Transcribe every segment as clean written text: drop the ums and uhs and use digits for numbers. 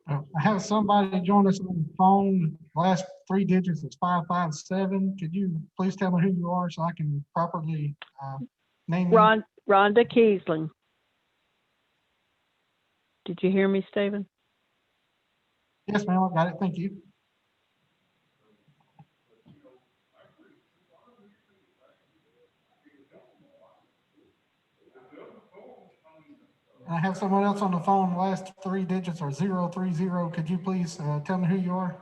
I have somebody join us on the phone. Last three digits is 557. Could you please tell me who you are so I can properly name you? Rhonda Kiesling. Did you hear me, Stephen? Yes, ma'am, I got it. Thank you. I have someone else on the phone. Last three digits are 030. Could you please tell me who you are?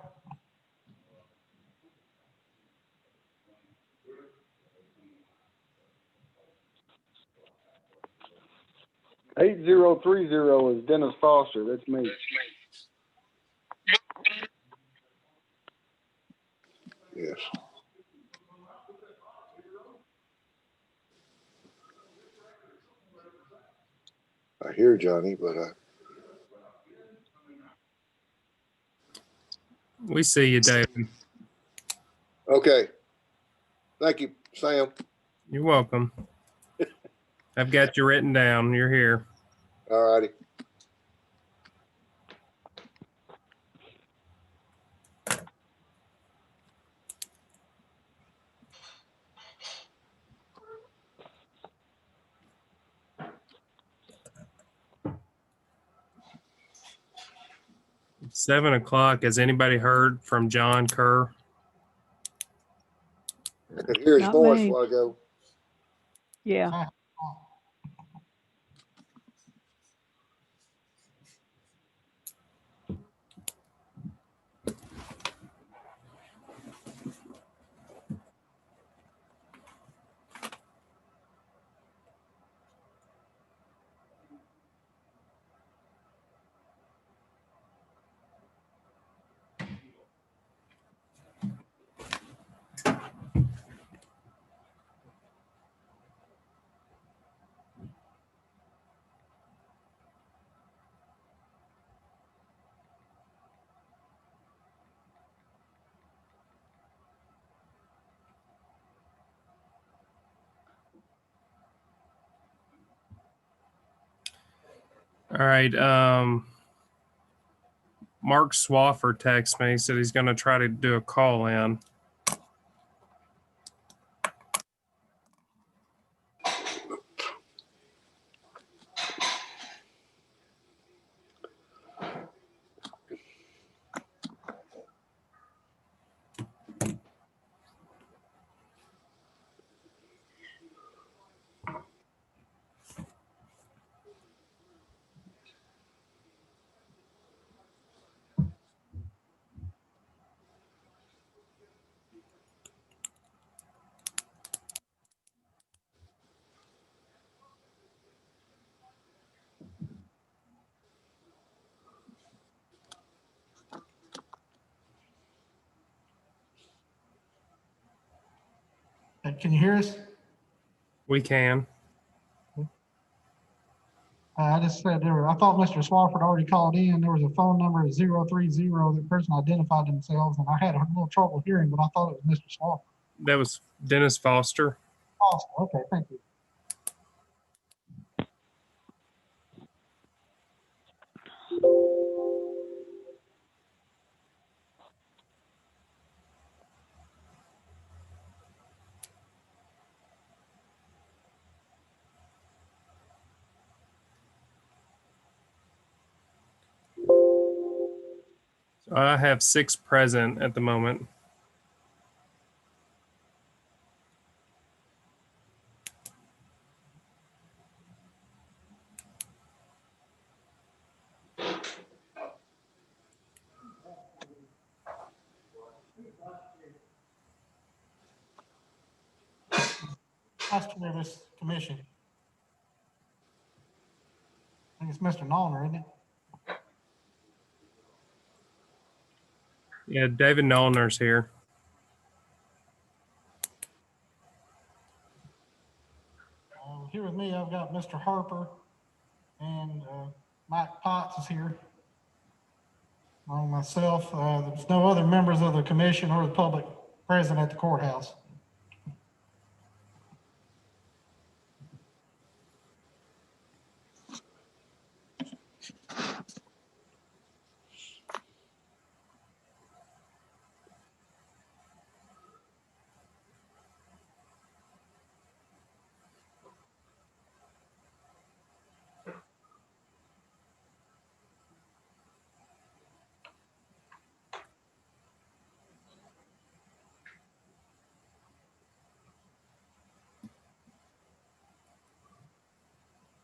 $8030 is Dennis Foster. That's me. Yes. I hear Johnny, but we see you, David. okay. Thank you, Sam. You're welcome. I've got you written down. You're here. All righty. It's 7 o'clock. Has anybody heard from John Kerr? I could hear his Not voice me. a while ago. Yeah. All right. Mark Swaffer texted me, said he's going to try to do a call in. Can you hear us? We can. I just said I thought Mr. Swafford already called in. There was a phone number of 030. The person identified themselves, and I had a little trouble hearing, but I thought it was Mr. Swafford. That was Dennis Foster. Awesome. Okay, thank you. So I have 6 present at the moment. Pastor of this commission. I think it's Mr. Nallner, isn't it? Yeah, David Nollner's here. Here with me, I've got Mr. Harper and Mike Potts is here. Myself, there's no other members of the commission or the public present at the courthouse.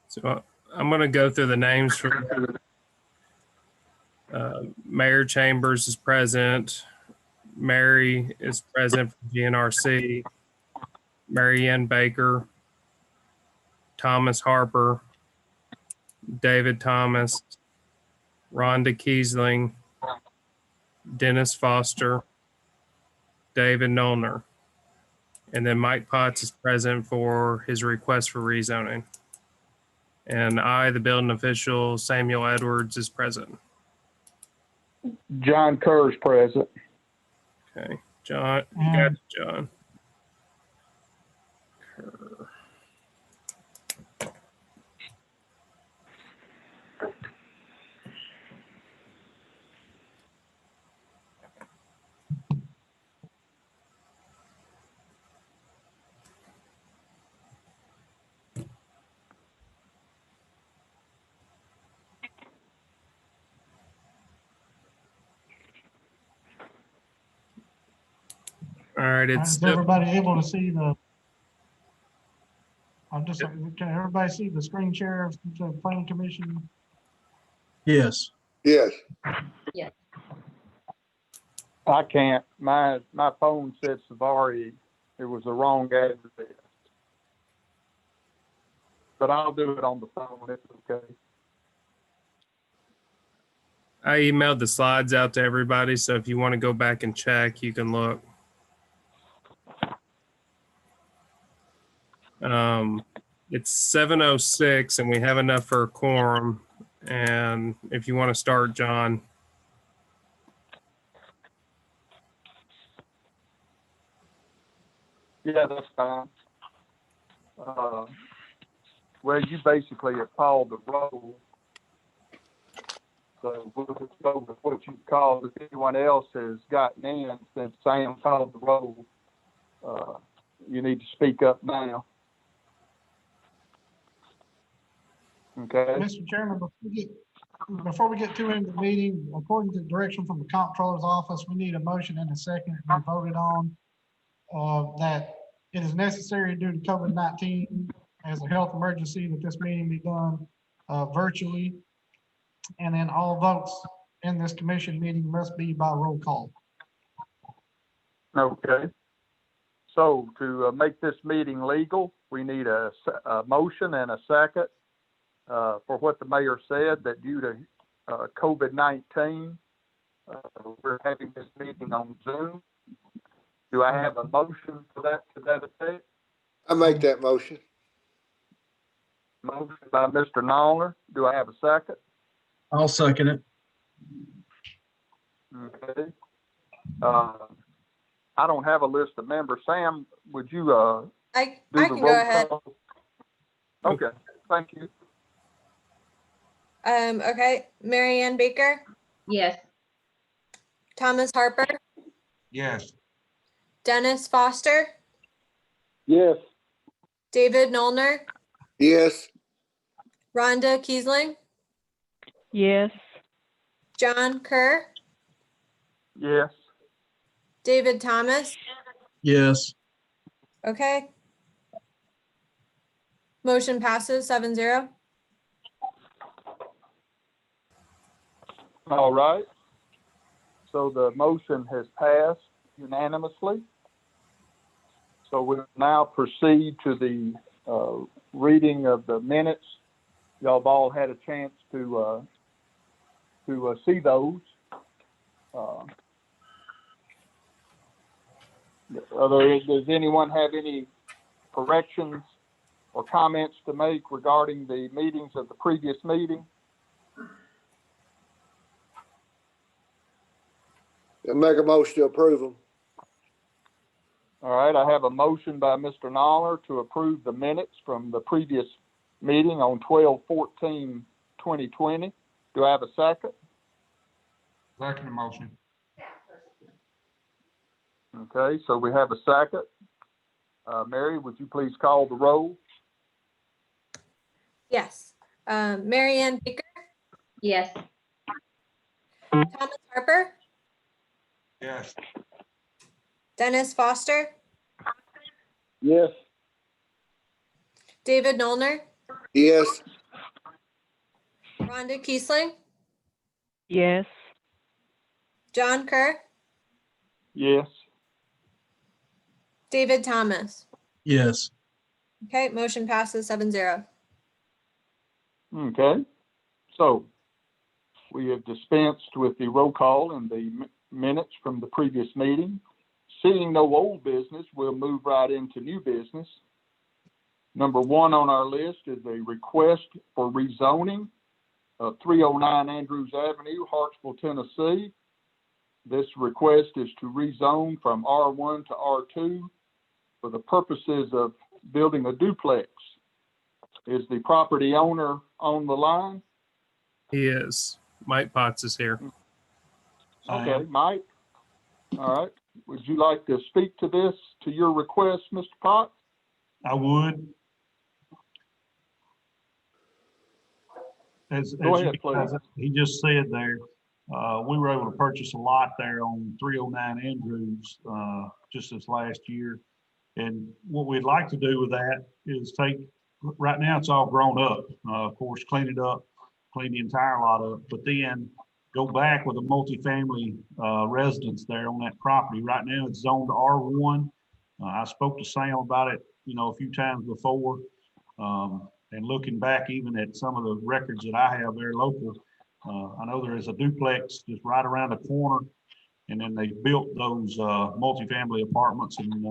So I'm going to go through the names for Mayor Chambers is present. Mary is present from GNRC. Mary Ann Baker. Thomas Harper. David Thomas. Rhonda Kiesling. Dennis Foster. David Nollner. And then Mike Potts is present for his request for rezoning. And I, the building official, Samuel Edwards, is present. John Kerr's present. Okay, John, you got it, John. Kerr. All right, it's Is everybody able to see the? Can everybody see the screen share of the planning commission? Yes. Yes. I can't. My phone said Savari. It was the wrong address. But I'll do it on the phone. It's okay. I emailed the slides out to everybody, so if you want to go back and check, you can look. It's 7:06 and we have enough for a quorum. And if you want to start, John. Yeah, that's fine. Well, you basically have called the roll. So we'll just go with what you called. If anyone else has gotten in since Sam called the roll, you need to speak up now. Okay. Mr. Chairman, before we get too into the meeting, according to direction from the comptroller's office, we need a motion and a second to be voted on. That it is necessary due to COVID-19 as a health emergency that this meeting be done virtually. And then all votes in this commission meeting must be by roll call. Okay. So to make this meeting legal, we need a motion and a second for what the mayor said, that due to COVID-19, we're having this meeting on Zoom. Do I have a motion for that to that effect? I make that motion. Motion by Mr. Nollner. Do I have a second? I'll second it. Okay. I don't have a list of members. Sam, would you I do the can roll go ahead. call? Okay, thank you. Okay, Mary Ann Baker, Yes. Thomas Harper, Yes. Dennis Foster, Yes. David Nollner, Yes. Rhonda Kiesling, yes, John Kerr, Yes. David Thomas. Yes. Okay. Motion passes 7-0. All right. So the motion has passed unanimously. So we'll now proceed to the reading of the minutes. Y'all have all had a chance to see those. Does anyone have any corrections or comments to make regarding the meetings of the previous meeting? I make a motion to approve them. All right, I have a motion by Mr. Nollner to approve the minutes from the previous meeting on 12/14/2020. Do I have a second? Second motion. Okay, so we have a second. Mary, would you please call the roll? Yes. Mary Ann Baker, Yes. Thomas Harper, Yes. Dennis Foster, Yes. David Nollner, Yes. Rhonda Kiesling, Yes. John Kerr, Yes. David Thomas. Yes. Okay, motion passes 7-0. Okay. So we have dispensed with the roll call and the minutes from the previous meeting. Seeing no old business, we'll move right into new business. Number 1 on our list is a request for rezoning of 309 Andrews Avenue, Hartsville, Tennessee. This request is to rezone from R1 to R2 for the purposes of building a duplex. Is the property owner on the line? He is. Mike Potts is here. Okay, Mike. All right. Would you like to speak to this, to your request, Mr. Potts? I would. Go ahead, please. He just said there, we were able to purchase a lot there on 309 Andrews, just this last year. And what we'd like to do with that is right now it's all grown up, of course, clean it up, clean the entire lot up, but then go back with a multifamily residence there on that property. Right now it's zoned R1. I spoke to Sam about it, a few times before. And looking back even at some of the records that I have there local, I know there is a duplex just right around the corner. And then they built those multifamily apartments and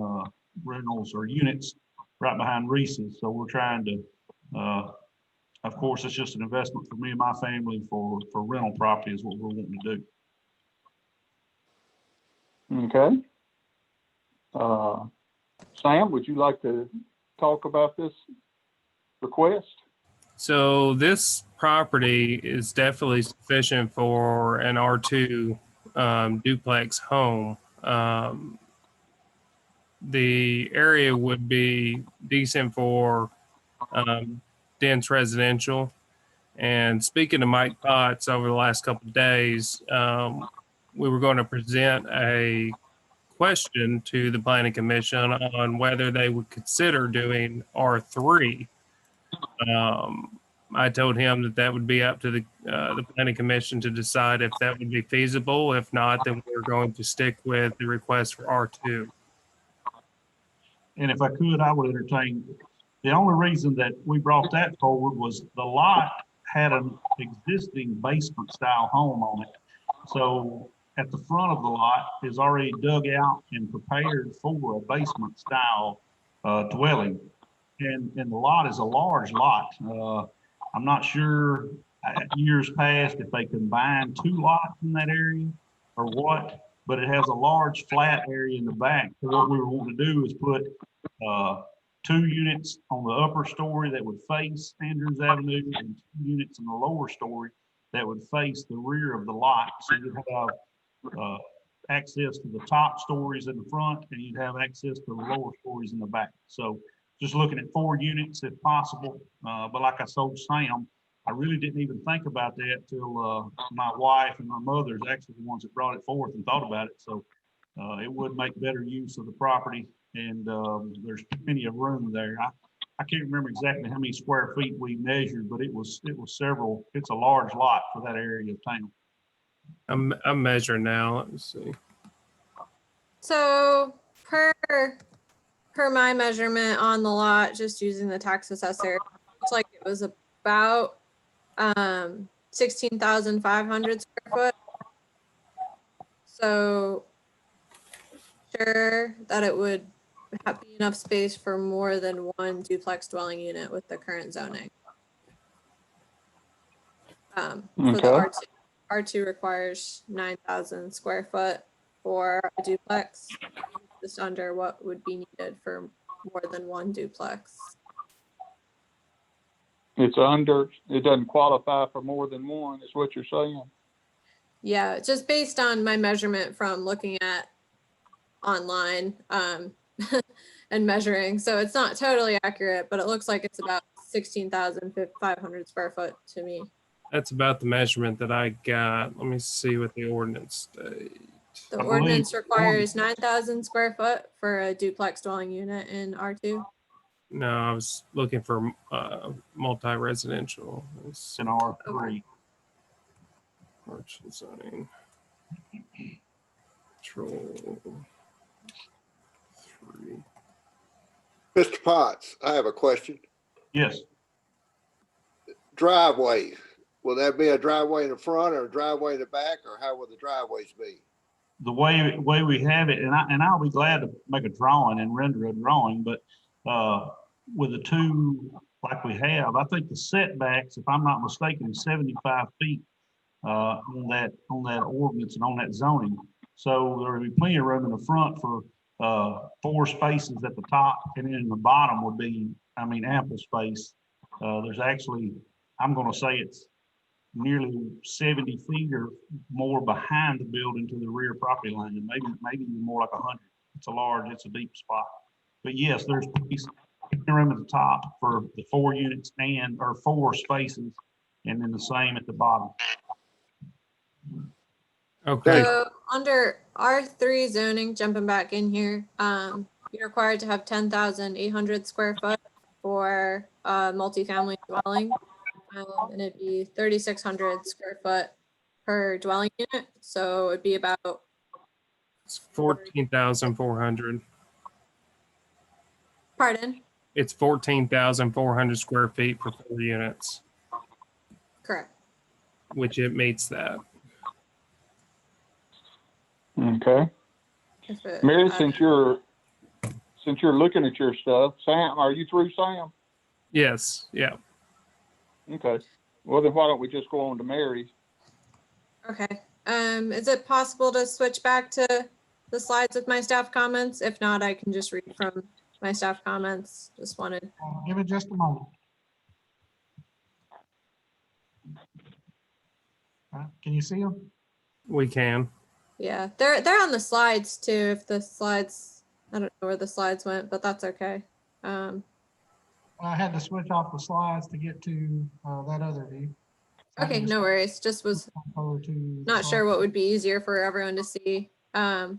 rentals or units right behind Reese's. So we're trying to, of course, it's just an investment for me and my family for rental property is what we're wanting to do. Okay. Sam, would you like to talk about this request? So this property is definitely sufficient for an R2 duplex home. The area would be decent for dense residential. And speaking to Mike Potts over the last couple of days, we were going to present a question to the Planning Commission on whether they would consider doing R3. I told him that would be up to the Planning Commission to decide if that would be feasible. If not, then we're going to stick with the request for R2. And if I could, I would entertain, the only reason that we brought that forward was the lot had an existing basement style home on it. So at the front of the lot is already dug out and prepared for a basement style dwelling. And the lot is a large lot. I'm not sure years past if they combined 2 lots in that area or what, but it has a large flat area in the back. So what we were wanting to do is put 2 units on the upper story that would face Andrews Avenue and 2 units in the lower story that would face the rear of the lot. So you'd have access to the top stories in the front and you'd have access to the lower stories in the back. So just looking at 4 units if possible. But like I told Sam, I really didn't even think about that till my wife and my mother is actually the ones that brought it forth and thought about it. So it would make better use of the property. And there's plenty of room there. I can't remember exactly how many square feet we measured, but it was several. It's a large lot for that area of town. I'm measuring now. Let me see. So per my measurement on the lot, just using the tax assessor, looks like it was about 16,500 square foot. So sure that it would be enough space for more than 1 duplex dwelling unit with the current zoning. For the R2 requires 9,000 square foot for a duplex, just under what would be needed for more than 1 duplex. It doesn't qualify for more than 1, is what you're saying? Yeah, just based on my measurement from looking at online and measuring. So it's not totally accurate, but it looks like it's about 16,500 square foot to me. That's about the measurement that I got. Let me see what the ordinance states. The ordinance requires 9,000 square foot for a duplex dwelling unit in R2. No, I was looking for multi-residential. It's in R3. Commercial zoning. Control 3. Mr. Potts, I have a question. Yes, Driveway, will there be a driveway in the front or a driveway in the back, or how will the driveways be? the way we have it, and I'll be glad to make a drawing and render a drawing, but with the two like we have, I think the setbacks, if I'm not mistaken, is 75 feet on that ordinance and on that zoning. So there will be plenty of room in the front for 4 spaces at the top, and then in the bottom would be, I mean, ample space. There's actually, I'm going to say it's nearly 70 feet or more behind the building to the rear property line, and maybe even more like 100. It's a deep spot. But yes, there's room at the top for the 4 units or 4 spaces, and then the same at the bottom. Okay. So under R3 zoning, jumping back in here, you're required to have 10,800 square foot for a multifamily dwelling. And it'd be 3,600 square foot per dwelling unit. So it'd be about, It's 14,400. pardon? It's 14,400 square feet for 4 units, Correct. which it meets that. Okay. If it- Mary, since you're looking at your stuff, Sam, are you through, Sam? Yes. Yeah. Okay. Well, then why don't we just go on to Mary's? Okay. Is it possible to switch back to the slides with my staff comments? If not, I can just read from my staff comments. Just wanted. Give me just a moment. Can you see them? We can. Yeah, they're on the slides too. If the slides, I don't know where the slides went, but that's okay. I had to switch off the slides to get to that other view. So I Okay, can just no worries. Just was jump over to the not sure what would be easier for everyone to see. But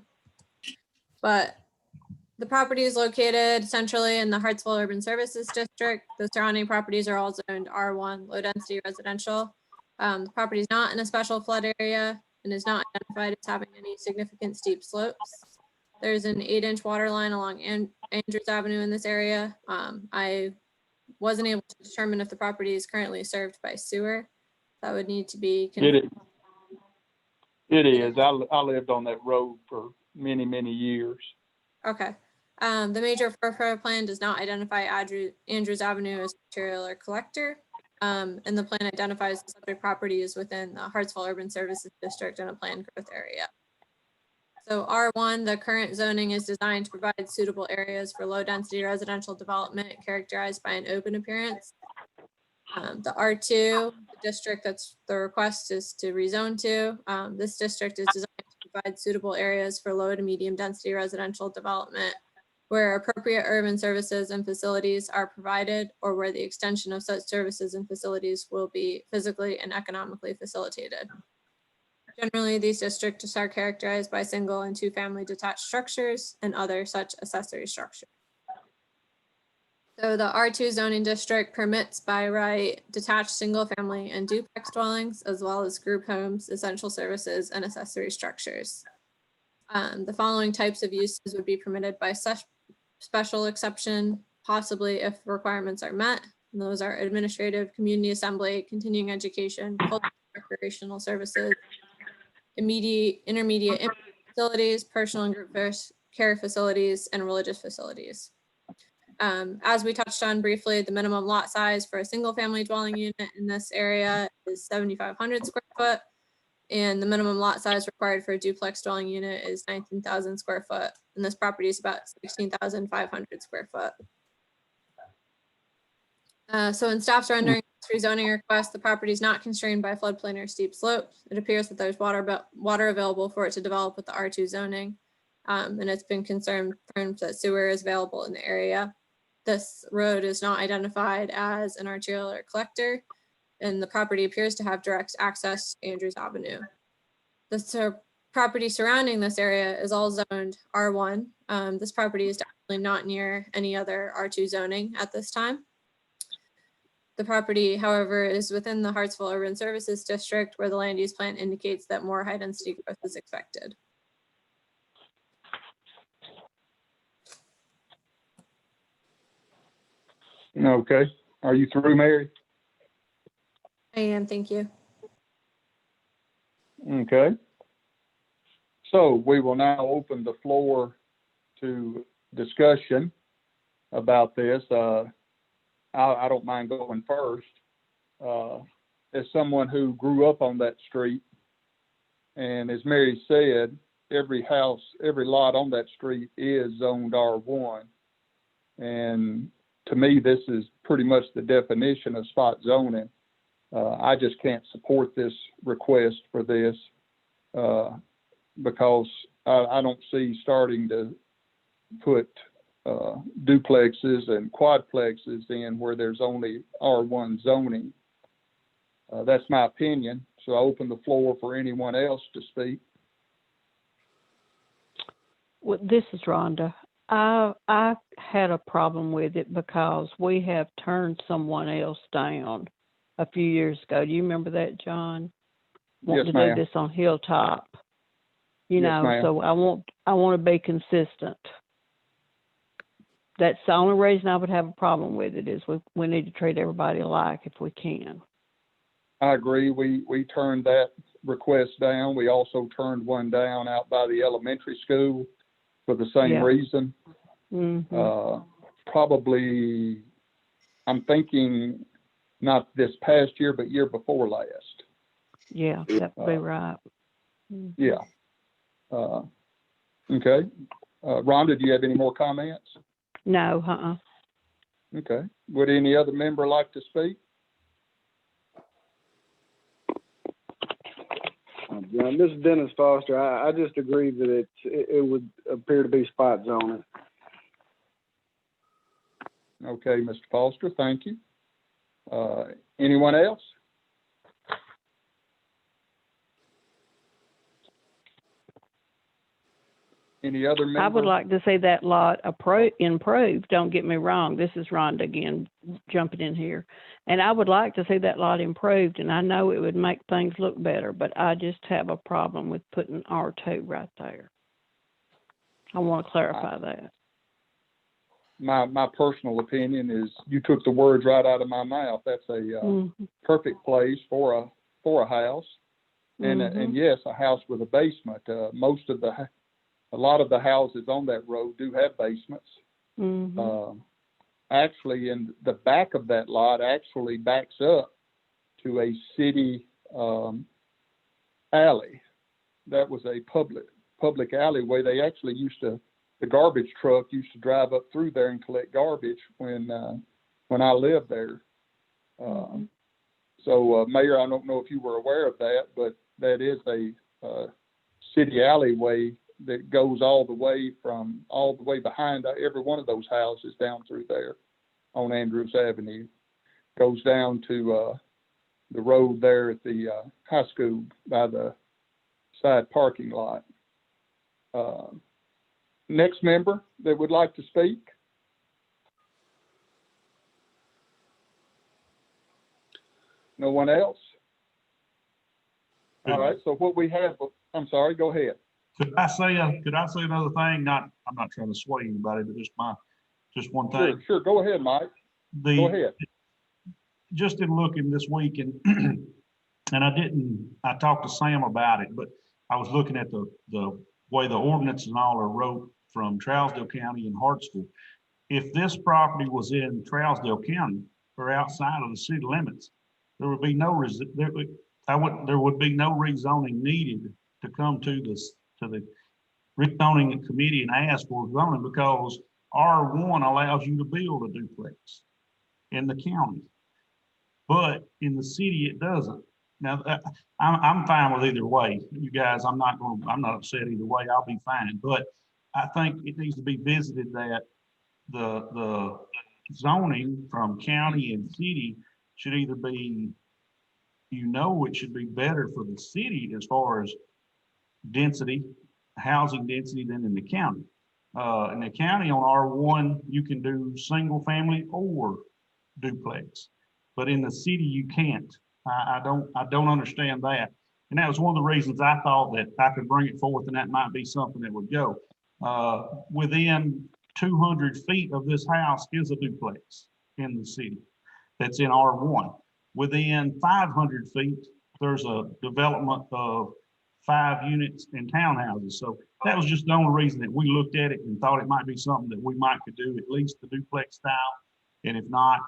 the property is located centrally in the Hartsville Urban Services District. The surrounding properties are all zoned R1, low density residential. The property is not in a special flood area and is not identified as having any significant steep slopes. There's an 8-inch water line along Andrews Avenue in this area. I wasn't able to determine if the property is currently served by sewer. That would need to be. It is. I lived on that road for many, many years. Okay. The major thoroughfare plan does not identify Andrews Avenue as material or collector. And the plan identifies the subject properties within the Hartsville Urban Services District and a planned growth area. So R1, the current zoning is designed to provide suitable areas for low density residential development characterized by an open appearance. The R2, the district that's the request is to rezone to. This district is designed to provide suitable areas for low to medium density residential development where appropriate urban services and facilities are provided or where the extension of such services and facilities will be physically and economically facilitated. Generally, these districts are characterized by single and 2-family detached structures and other such accessory structures. So the R2 zoning district permits by right detached single-family and duplex dwellings, as well as group homes, essential services, and accessory structures. The following types of uses would be permitted by such special exception, possibly if requirements are met. And those are administrative, community assembly, continuing education, cultural, recreational services, intermediate facilities, personal and group care facilities, and religious facilities. As we touched on briefly, the minimum lot size for a single family dwelling unit in this area is 7,500 square foot. And the minimum lot size required for a duplex dwelling unit is 19,000 square foot. And this property is about 16,500 square foot. So in staff's rendering rezoning request, the property is not constrained by floodplain or steep slopes. It appears that there's water available for it to develop with the R2 zoning. And it's been confirmed that sewer is available in the area. This road is not identified as an arterial or collector, and the property appears to have direct access to Andrews Avenue. The property surrounding this area is all zoned R1. This property is not near any other R2 zoning at this time. The property, however, is within the Hartsville Urban Services District, where the land use plan indicates that more high density growth is expected. Okay, are you through, Mary? I am, thank you. Okay. So we will now open the floor to discussion about this. I don't mind going first. As someone who grew up on that street, and as Mary said, every house, every lot on that street is zoned R1. And to me, this is pretty much the definition of spot zoning. I just can't support this request for this because I don't see starting to put duplexes and quadplexes in where there's only R1 zoning. That's my opinion. So I open the floor for anyone else to speak. Well, this is Rhonda. I had a problem with it because we have turned someone else down a few years ago. Do you remember that, John? Want Yes, to ma'am. do this on Hilltop. You Yes, know, ma'am. so I want to be consistent. That's the only reason I would have a problem with it is we need to treat everybody alike if we can. I agree. We turned that request down. We also turned one down out by the elementary school for the same Yeah. reason. Mm-hmm. Probably, I'm thinking not this past year, but year before last. Yeah, that would be right. Mhm. Yeah. Okay. Rhonda, do you have any more comments? No, Okay. Would any other member like to speak? John, this is Dennis Foster. I just agree that it would appear to be spot zoning. Okay, Mr. Foster, thank you. Anyone else? Any other member? I would like to see that lot improved. Don't get me wrong. This is Rhonda again, jumping in here. And I would like to see that lot improved, and I know it would make things look better, but I just have a problem with putting R2 right there. I want to clarify that. My personal opinion is you took the words right out of my mouth. That's a perfect place for a house. And yes, a house with a basement. A lot of the houses on that road do have basements. Actually, in the back of that lot actually backs up to a city alley. That was a public alleyway. They actually the garbage truck used to drive up through there and collect garbage when I lived there. So, Mayor, I don't know if you were aware of that, but that is a city alleyway that goes all the way behind every one of those houses down through there on Andrews Avenue. Goes down to the road there at the high school by the side parking lot. Next member that would like to speak? No one else? All right, so what we have, I'm sorry, go ahead. Could I say another thing? I'm not trying to sway anybody, but just one thing. Sure, go ahead, Mike. Go ahead. Just in looking this week and I talked to Sam about it, but I was looking at the way the ordinance and all are wrote from Trousdale County and Hartsville. If this property was in Trousdale County or outside of the city limits, there would be no rezoning needed to come to the rezoning committee and ask for zoning, because R1 allows you to build a duplex in the county, but in the city it doesn't. Now I'm fine with either way, you guys. I'm not upset either way. I'll be fine, but I think it needs to be visited that the zoning from county and city should either be, it should be better for the city as far as density, housing density than in the county. In the county on R1, you can do single family or duplex, but in the city you can't. I don't understand that. And that was one of the reasons I thought that I could bring it forth and that might be something that would go. Within 200 feet of this house is a duplex in the city that's in R1. Within 500 feet, there's a development of 5 units and townhouses. So that was just the only reason that we looked at it and thought it might be something that we might could do, at least the duplex style. And if not,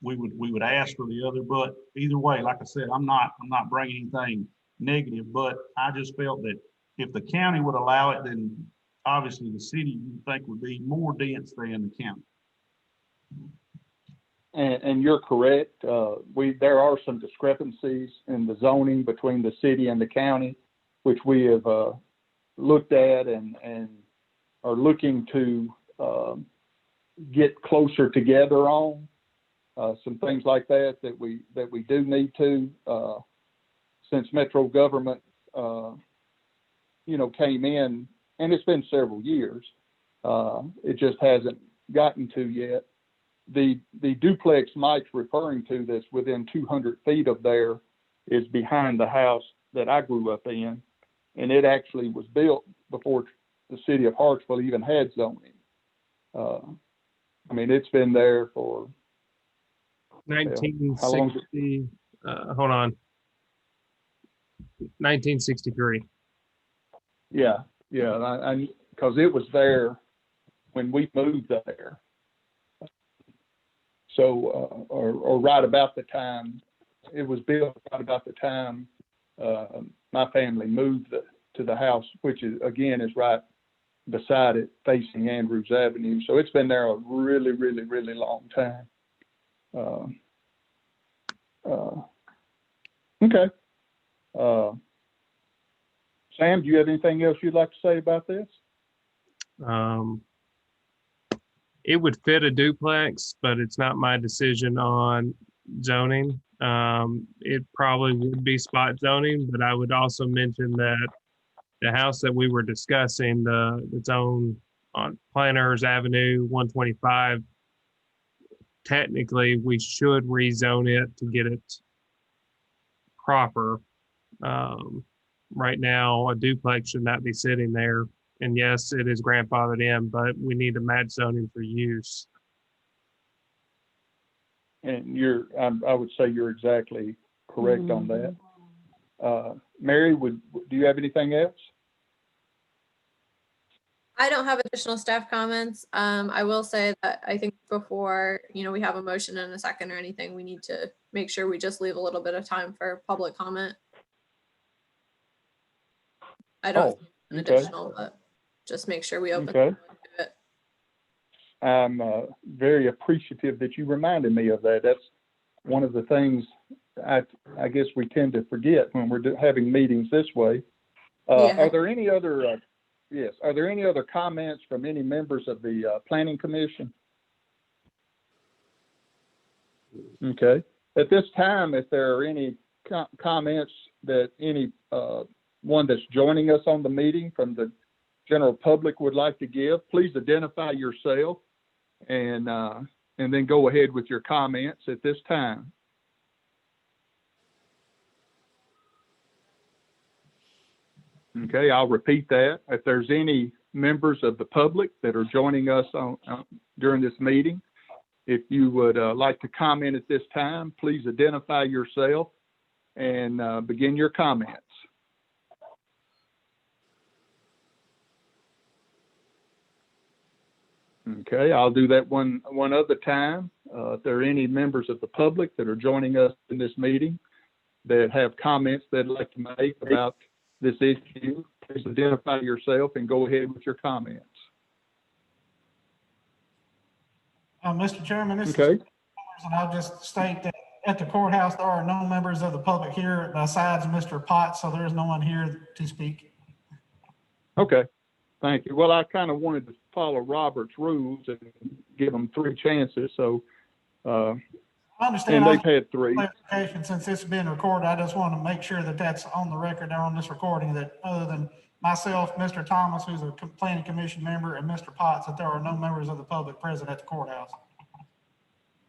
we would ask for the other. But either way, like I said, I'm not bringing anything negative, but I just felt that if the county would allow it, then obviously the city you think would be more dense than the county. And you're correct. There are some discrepancies in the zoning between the city and the county, which we have looked at and are looking to get closer together on. Some things like that we do need to, since Metro government, came in, and it's been several years. It just hasn't gotten to yet. The duplex Mike's referring to that's within 200 feet of there is behind the house that I grew up in, and it actually was built before the city of Hartsville even had zoning. It's been there for 1960. Hold on. 1963. Yeah, because it was there when we moved there. So, or right about the time it was built, right about the time my family moved to the house, which is right beside it, facing Andrews Avenue. So it's been there a really, really, really long time. Okay. Sam, do you have anything else you'd like to say about this? It would fit a duplex, but it's not my decision on zoning. It probably would be spot zoning, but I would also mention that the house that we were discussing, the zone on Planters Avenue, 125, technically we should rezone it to get it proper. Right now, a duplex should not be sitting there. And yes, it is grandfathered in, but we need to match zoning for use. And I would say you're exactly correct on that. Mary, do you have anything else? I don't have additional staff comments. I will say that I think before, we have a motion and a second or anything, we need to make sure we just leave a little bit of time for public comment. I don't have an additional, but just make sure we open it. I'm very appreciative that you reminded me of that. That's one of the things I guess we tend to forget when we're having meetings this way. Are there any other Are there any other comments from any members of the Planning Commission? Okay. At this time, if there are any comments that any one that's joining us on the meeting from the general public would like to give, please identify yourself and then go ahead with your comments at this time. Okay, I'll repeat that. If there's any members of the public that are joining us during this meeting, if you would like to comment at this time, please identify yourself and begin your comments. Okay, I'll do that one other time. If there are any members of the public that are joining us in this meeting that have comments they'd like to make about this issue, please identify yourself and go ahead with your comments. Mr. Chairman, this okay. is, and I'll just state that at the courthouse, there are no members of the public here besides Mr. Potts, so there is no one here to speak. Okay, thank you. Well, I kind of wanted to follow Robert's rules and give them 3 chances, so I understand. And they've had 3. Since it's being recorded, I just want to make sure that that's on the record there on this recording, that other than myself, Mr. Thomas, who's a planning commission member, and Mr. Potts, that there are no members of the public present at the courthouse.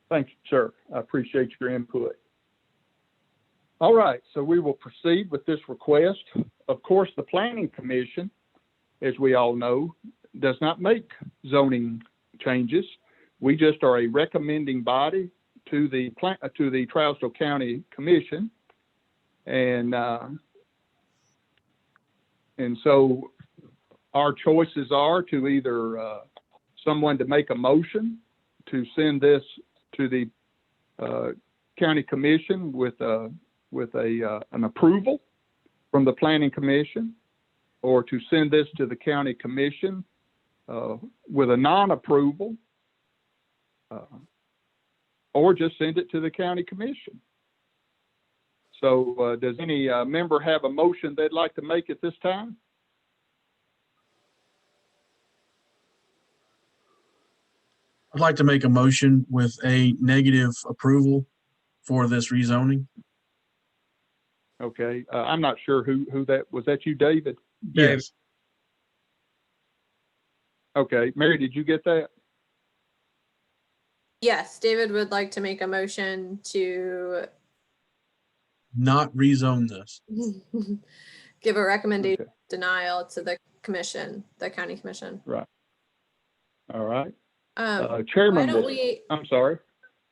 Thank you, sir. I appreciate your input. All right, so we will proceed with this request. Of course, the Planning Commission, as we all know, does not make zoning changes. We just are a recommending body to the Trousdale County Commission. And so our choices are to either someone to make a motion to send this to the County Commission with an approval from the Planning Commission, or to send this to the County Commission with a non-approval, or just send it to the County Commission. So does any member have a motion they'd like to make at this time? I'd like to make a motion with a negative approval for this rezoning. Okay, I'm not sure who that was. That you, David? Yes. Okay, Mary, did you get that? Yes, David would like to make a motion to Not rezone this. give a recommendation Okay. denial to the commission, the county commission. Right. All right. Why Chairman, don't we, I'm sorry.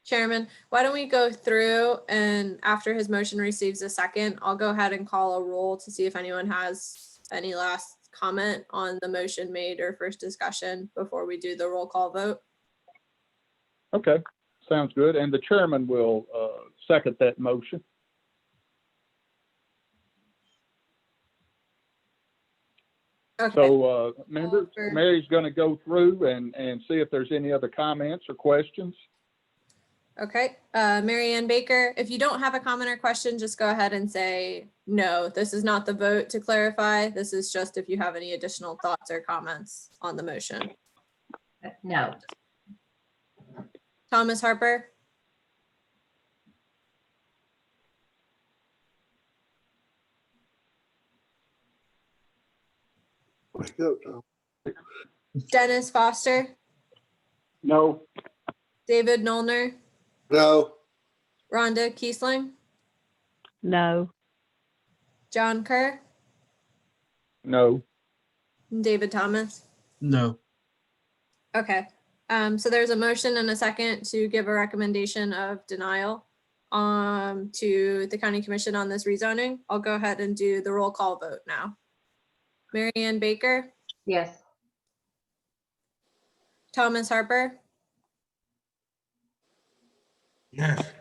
Chairman, why don't we go through, and after his motion receives a second, I'll go ahead and call a roll to see if anyone has any last comment on the motion made or first discussion before we do the roll call vote. Okay, sounds good. And the chairman will second that motion. Okay, So members, Over. Mary's going to go through and see if there's any other comments or questions. okay. Mary Ann Baker, if you don't have a comment or question, just go ahead and say, no, this is not the vote to clarify. This is just if you have any additional thoughts or comments on the motion. No. Thomas Harper, Wake up, Tom. Dennis Foster, No. David Nollner, No, Rhonda Kiesling, No. John Kerr, No. and David Thomas. No. Okay, so there's a motion and a second to give a recommendation of denial to the county commission on this rezoning. I'll go ahead and do the roll call vote now. Mary Ann Baker, Yes. Thomas Harper, Yes.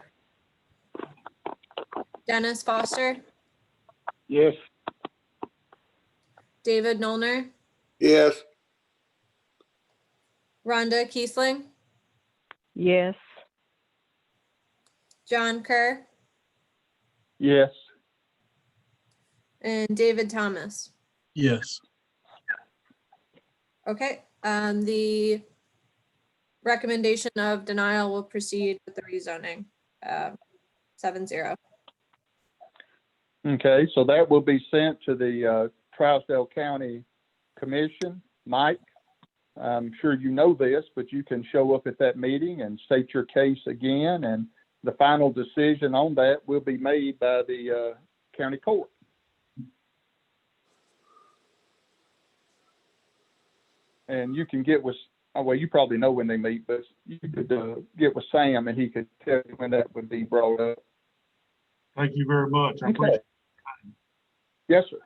Dennis Foster, Yes. David Nollner, yes, Rhonda Kiesling, Yes. John Kerr, Yes. and David Thomas. Yes. Okay, the recommendation of denial will proceed with the rezoning, 7-0. Okay, so that will be sent to the Trousdale County Commission. Mike, I'm sure you know this, but you can show up at that meeting and state your case again, and the final decision on that will be made by the county court. And you can get with, well, you probably know when they meet, but you could get with Sam and he could tell you when that would be brought up. Thank you very much. I Okay. appreciate Yes, sir.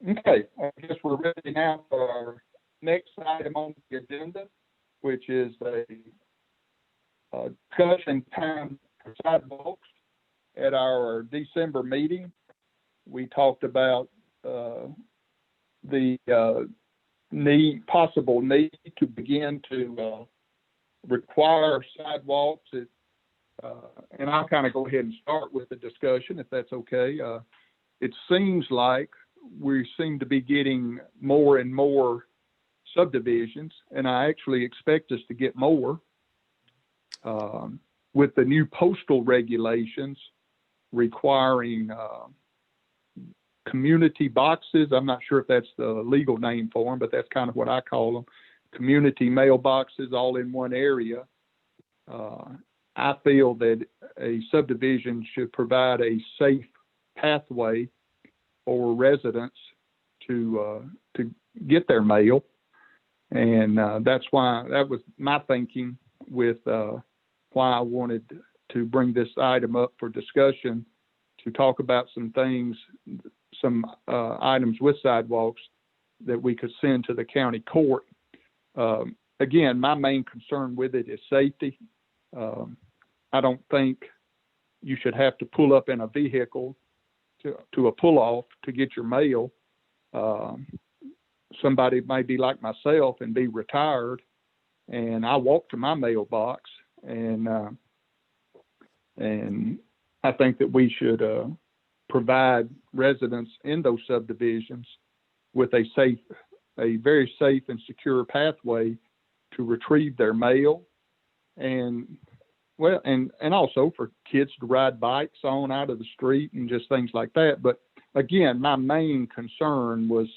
Okay, I guess we're ready now for our next item on the agenda, which is a discussion time for sidewalks. At our December meeting, we talked about the possible need to begin to require sidewalks. And I'll kind of go ahead and start with the discussion, if that's okay. It seems like we seem to be getting more and more subdivisions, and I actually expect us to get more with the new postal regulations requiring community boxes. I'm not sure if that's the legal name for them, but that's kind of what I call them. Community mailboxes all in one area. I feel that a subdivision should provide a safe pathway for residents to get their mail. And that's why, that was my thinking with why I wanted to bring this item up for discussion, to talk about some things, some items with sidewalks that we could send to the county court. Again, my main concern with it is safety. I don't think you should have to pull up in a vehicle to a pull-off to get your mail. Somebody may be like myself and be retired, and I walk to my mailbox, and I think that we should provide residents in those subdivisions with a very safe and secure pathway to retrieve their mail, and also for kids to ride bikes on out of the street and just things like that. But again, my main concern was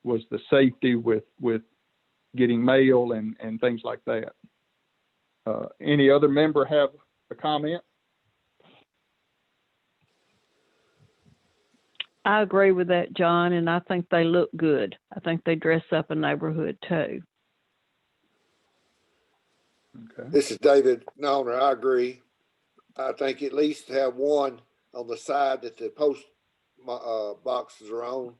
the safety with getting mail and things like that. Any other member have a comment? I agree with that, John, and I think they look good. I think they dress up a neighborhood too. Okay. This is David Noner. I agree. I think at least have one on the side that the post boxes are on.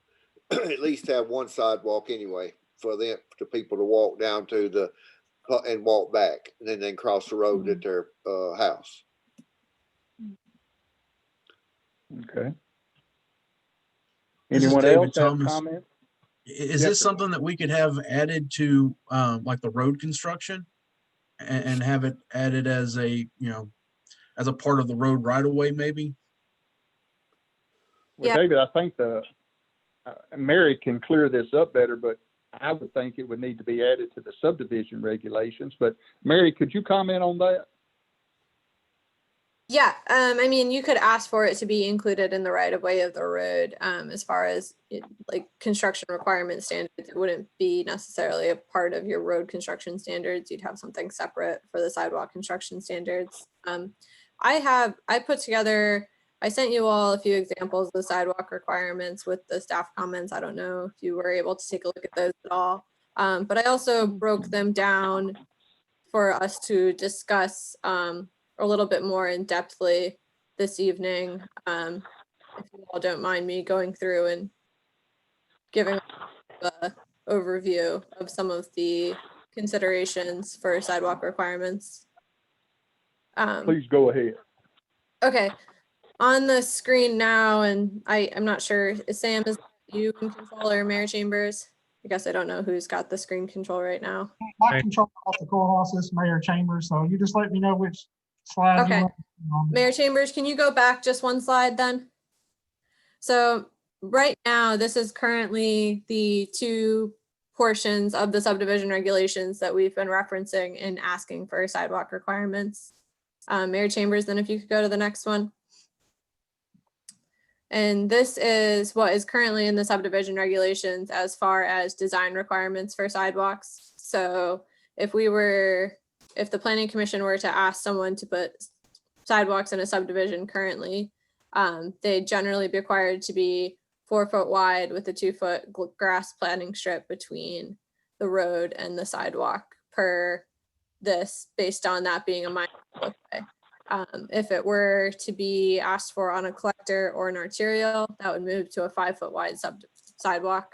At least have one sidewalk anyway for them, to people to walk down to the and walk back, and then cross the road at their house. Okay. This is Anyone David else have Thomas. comments? Is Yes, this sir. something that we could have added to like the road construction and have it added as a, as a part of the road right of way maybe? Well, Yeah. David, I think Mary can clear this up better, but I would think it would need to be added to the subdivision regulations. But Mary, could you comment on that? Yeah, I mean, you could ask for it to be included in the right of way of the road. As far as like construction requirement standards, it wouldn't be necessarily a part of your road construction standards. You'd have something separate for the sidewalk construction standards. I sent you all a few examples of the sidewalk requirements with the staff comments. I don't know if you were able to take a look at those at all. But I also broke them down for us to discuss a little bit more in depthly this evening. If you all don't mind me going through and giving an overview of some of the considerations for sidewalk requirements. Please go ahead. Okay, on the screen now, and I'm not sure, Sam, is you in control or Mayor Chambers? I guess I don't know who's got the screen control right now. I control off the courthouse, this Mayor Chambers, so you just let me know which slide. Okay. you want. Mayor Chambers, can you go back just one slide then? So right now, this is currently the two portions of the subdivision regulations that we've been referencing in asking for sidewalk requirements. Mayor Chambers, then if you could go to the next one. And this is what is currently in the subdivision regulations as far as design requirements for sidewalks. So if the planning commission were to ask someone to put sidewalks in a subdivision currently, they'd generally be required to be 4 foot wide with a 2 foot grass planting strip between the road and the sidewalk per this, based on that being a minor public way. If it were to be asked for on a collector or an arterial, that would move to a 5 foot wide sidewalk,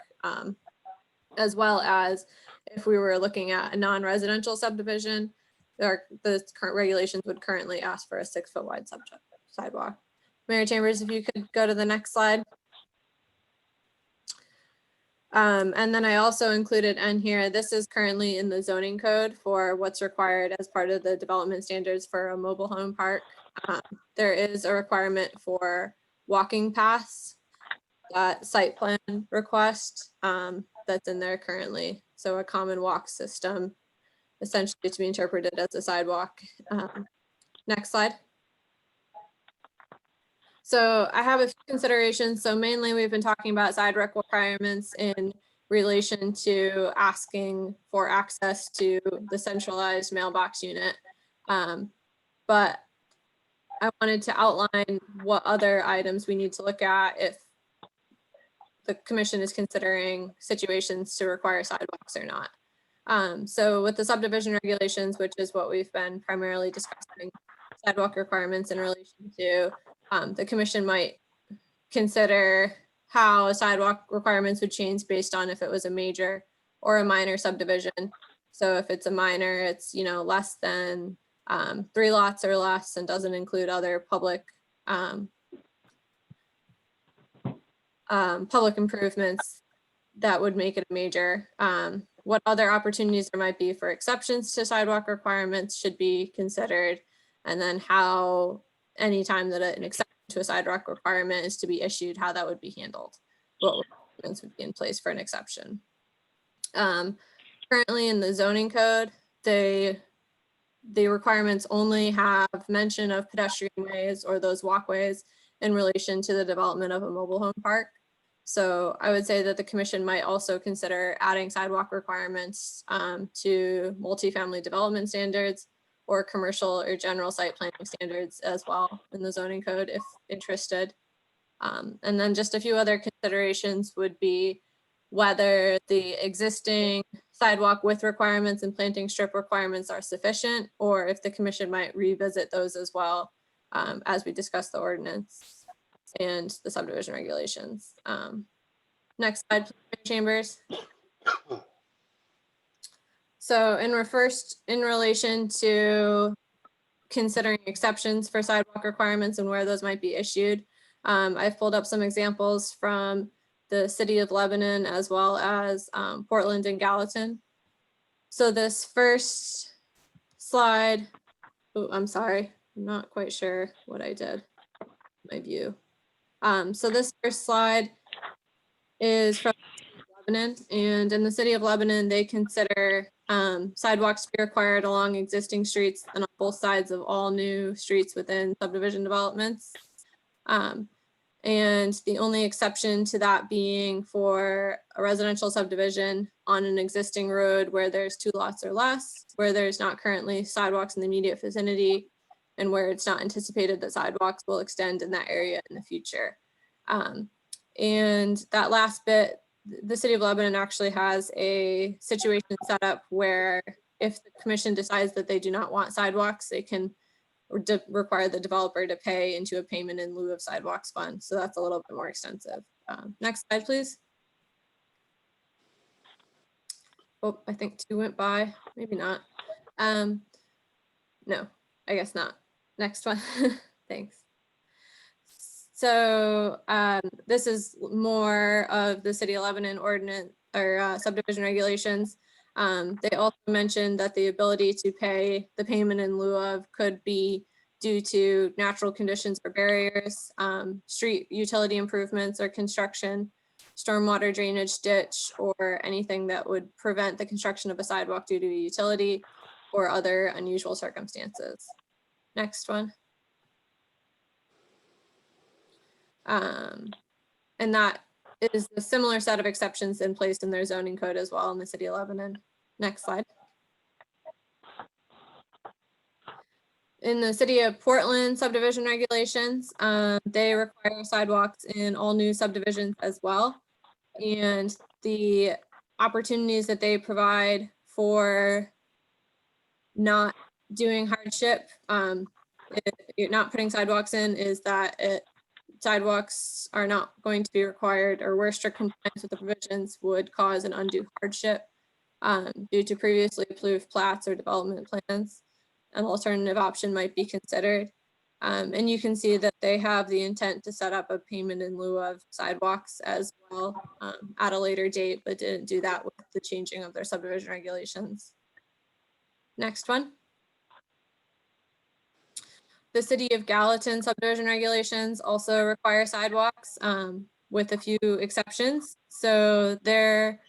as well as if we were looking at a non-residential subdivision, the current regulations would currently ask for a 6 foot wide sidewalk. Mayor Chambers, if you could go to the next slide. And then I also included in here, this is currently in the zoning code for what's required as part of the development standards for a mobile home park. There is a requirement for walking paths, site plan request that's in there currently. So a common walk system, essentially to be interpreted as a sidewalk. Next slide. So I have a few considerations. So mainly we've been talking about sidewalk requirements in relation to asking for access to the centralized mailbox unit. But I wanted to outline what other items we need to look at if the commission is considering situations to require sidewalks or not. So with the subdivision regulations, which is what we've been primarily discussing, sidewalk requirements in relation to, the commission might consider how sidewalk requirements would change based on if it was a major or a minor subdivision. So if it's a minor, it's, you know, less than 3 lots or less and doesn't include other public public improvements that would make it a major. What other opportunities there might be for exceptions to sidewalk requirements should be considered, and then how anytime that an exception to a sidewalk requirement is to be issued, how that would be handled. What requirements would be in place for an exception. Currently in the zoning code, the requirements only have mention of pedestrian ways or those walkways in relation to the development of a mobile home park. So I would say that the commission might also consider adding sidewalk requirements to multifamily development standards or commercial or general site planning standards as well in the zoning code if interested. And then just a few other considerations would be whether the existing sidewalk width requirements and planting strip requirements are sufficient, or if the commission might revisit those as well as we discuss the ordinance and the subdivision regulations. Next slide, please, Chambers. So in relation to considering exceptions for sidewalk requirements and where those might be issued, I've pulled up some examples from the city of Lebanon as well as Portland and Gallatin. So this first slide, oh, I'm sorry, I'm not quite sure what I did, my view. So this first slide is from Lebanon, and in the city of Lebanon, they consider sidewalks to be required along existing streets and on both sides of all new streets within subdivision developments. And the only exception to that being for a residential subdivision on an existing road where there's 2 lots or less, where there's not currently sidewalks in the immediate vicinity, and where it's not anticipated that sidewalks will extend in that area in the future. And that last bit, the city of Lebanon actually has a situation set up where if the commission decides that they do not want sidewalks, they can require the developer to pay into a payment in lieu of sidewalks fund. So that's a little bit more extensive. Next slide, please. Oh, I think 2 went by, maybe not. No, I guess not. Next one, thanks. So this is more of the city of Lebanon ordinance or subdivision regulations. They also mentioned that the ability to pay the payment in lieu of could be due to natural conditions or barriers, street utility improvements or construction, stormwater drainage ditch, or anything that would prevent the construction of a sidewalk due to a utility or other unusual circumstances. Next one. And that is a similar set of exceptions in place in their zoning code as well in the city of Lebanon. Next slide. In the city of Portland subdivision regulations, they require sidewalks in all new subdivisions as well. And the opportunities that they provide for not doing hardship, if you're not putting sidewalks in, is that sidewalks are not going to be required, or where strict compliance with the provisions would cause an undue hardship due to previously approved plats or development plans. An alternative option might be considered. And you can see that they have the intent to set up a payment in lieu of sidewalks as well at a later date, but didn't do that with the changing of their subdivision regulations. Next one. The city of Gallatin subdivision regulations also require sidewalks with a few exceptions. So their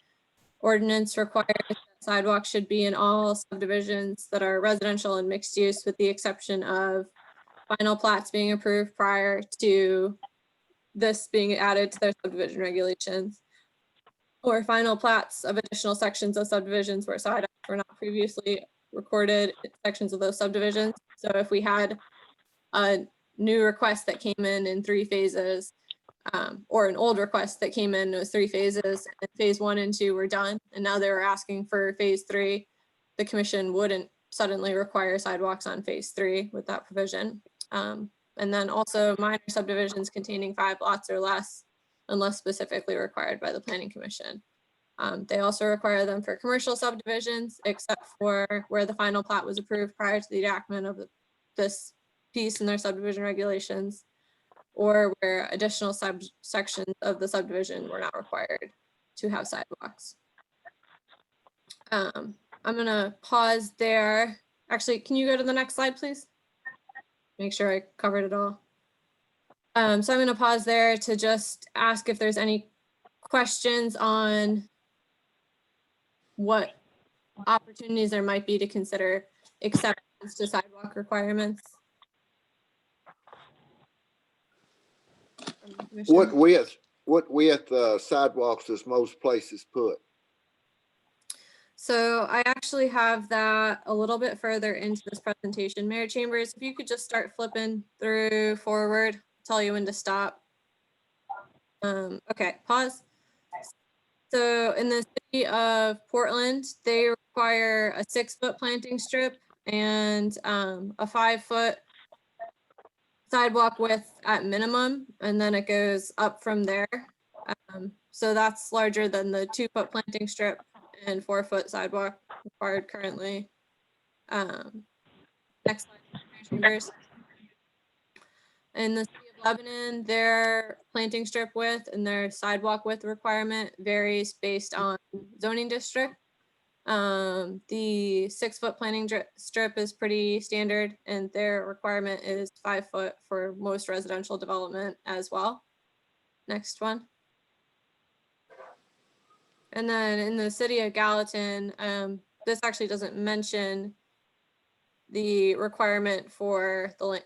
ordinance requires that sidewalks should be in all subdivisions that are residential and mixed use, with the exception of final plats being approved prior to this being added to their subdivision regulations, or final plats of additional sections of subdivisions where sidewalks were not previously recorded in sections of those subdivisions. So if we had a new request that came in 3 phases, or an old request that came in, it was 3 phases, and phase 1 and 2 were done, and now they were asking for phase 3, the commission wouldn't suddenly require sidewalks on phase 3 with that provision. And then also minor subdivisions containing 5 lots or less, unless specifically required by the planning commission. They also require them for commercial subdivisions, except for where the final plat was approved prior to the enactment of this piece in their subdivision regulations, or where additional subsections of the subdivision were not required to have sidewalks. I'm gonna pause there. Actually, can you go to the next slide, please? Make sure I covered it all. So I'm gonna pause there to just ask if there's any questions on what opportunities there might be to consider acceptance to sidewalk requirements. from the commission. What width sidewalks does most places put? So I actually have that a little bit further into this presentation. Mayor Chambers, if you could just start flipping through forward, tell you when to stop. Okay, pause. So in the city of Portland, they require a 6-foot planting strip and a 5-foot sidewalk width at minimum, and then it goes up from there. So that's larger than the 2-foot planting strip and 4-foot sidewalk required currently. Next slide. In the city of Lebanon, their planting strip width and their sidewalk width requirement varies based on zoning district. The 6-foot planting strip is pretty standard, and their requirement is 5 foot for most residential development as well. Next one. And then in the city of Gallatin, this actually doesn't mention the requirement for the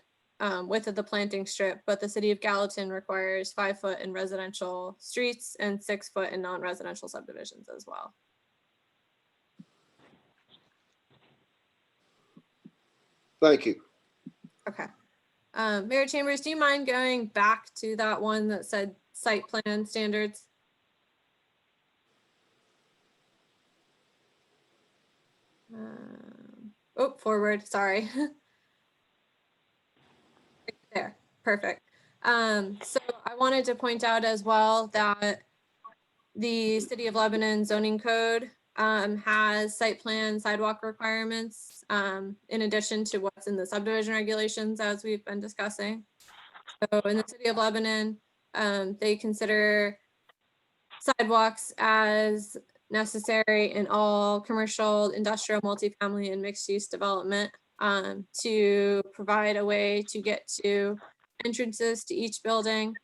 width of the planting strip, but the city of Gallatin requires 5 foot in residential streets and 6 foot in non-residential subdivisions as well. Thank you. Okay. Mayor Chambers, do you mind going back to that one that said site plan standards? Oh, forward, sorry. There, perfect. So I wanted to point out as well that the City of Lebanon zoning code has site plan sidewalk requirements in addition to what's in the subdivision regulations, as we've been discussing. So in the City of Lebanon, they consider sidewalks as necessary in all commercial, industrial, multifamily, and mixed-use development to provide a way to get to entrances to each building,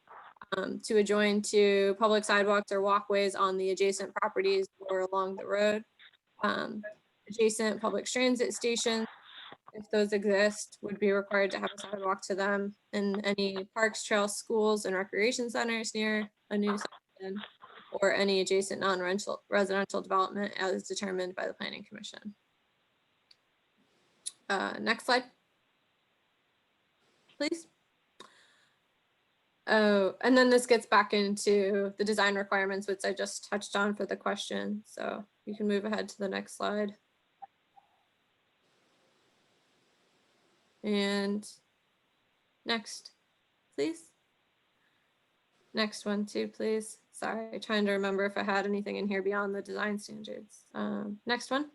to adjoin to public sidewalks or walkways on the adjacent properties or along the road. Adjacent public transit stations, if those exist, would be required to have a sidewalk to them, and any parks, trails, schools, and recreation centers near a new subdivision, or any adjacent non-residential development as determined by the Planning Commission. Next slide, please. Oh, and then this gets back into the design requirements, which I just touched on for the question. So you can move ahead to the next slide. And next, please. Next one too, please. Sorry, trying to remember if I had anything in here beyond the design standards. Next one.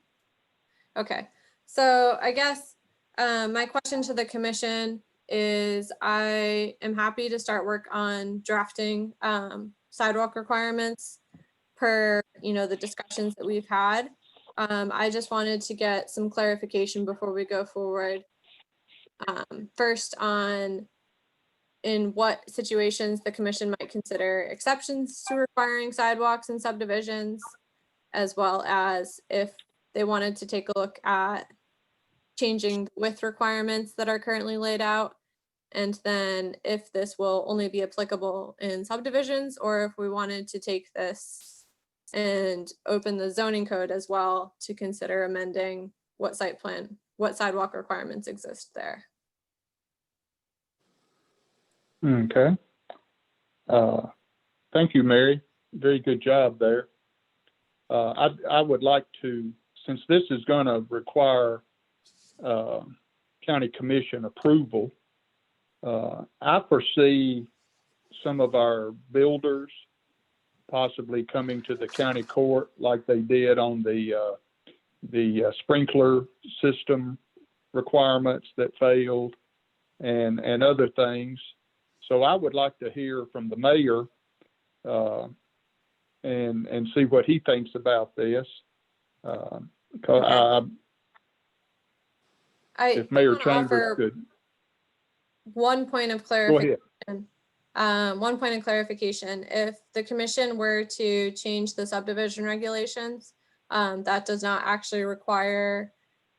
Okay, so I guess my question to the commission is I am happy to start work on drafting sidewalk requirements per, the discussions that we've had. I just wanted to get some clarification before we go forward. First on in what situations the commission might consider exceptions to requiring sidewalks in subdivisions, as well as if they wanted to take a look at changing the width requirements that are currently laid out, And then if this will only be applicable in subdivisions, or if we wanted to take this and open the zoning code as well to consider amending what sidewalk requirements exist there. Okay. Thank you, Mary. Very good job there. I would like to, since this is going to require county commission approval, I foresee some of our builders possibly coming to the county court like they did on the sprinkler system requirements that failed and other things. So I would like to hear from the mayor and see what he thinks about this. If Mayor Chambers could. One point of clarification. One point of clarification, if the commission were to change the subdivision regulations, that does not actually require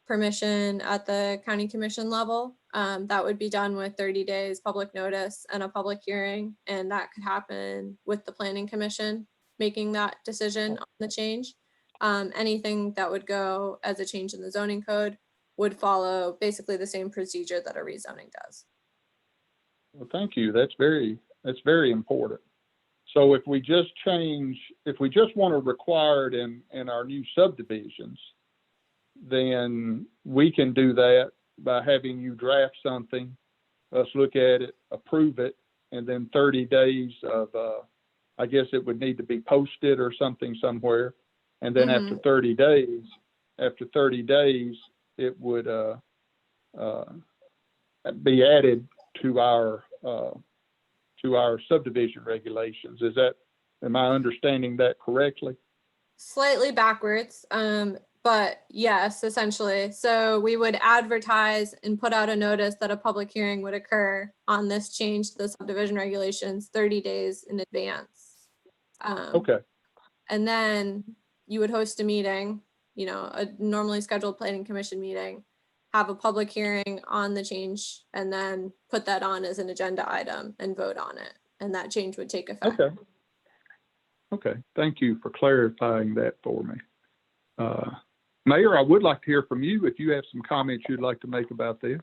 permission at the county commission level. That would be done with 30 days public notice and a public hearing, and that could happen with the planning commission making that decision on the change. Anything that would go as a change in the zoning code would follow basically the same procedure that a rezoning does. Well, thank you. That's very important. So if we just want to require it in our new subdivisions, then we can do that by having you draft something, us look at it, approve it, and then 30 days of, I guess it would need to be posted or something somewhere. And then after 30 days, it would be added to our subdivision regulations. Am I understanding that correctly? Slightly backwards, but yes, essentially. So we would advertise and put out a notice that a public hearing would occur on this change to the subdivision regulations 30 days in advance. Okay. And then you would host a meeting, a normally scheduled planning commission meeting, have a public hearing on the change, and then put that on as an agenda item and vote on it. And that change would take effect. Okay. Thank you for clarifying that for me. Mayor, I would like to hear from you if you have some comments you'd like to make about this.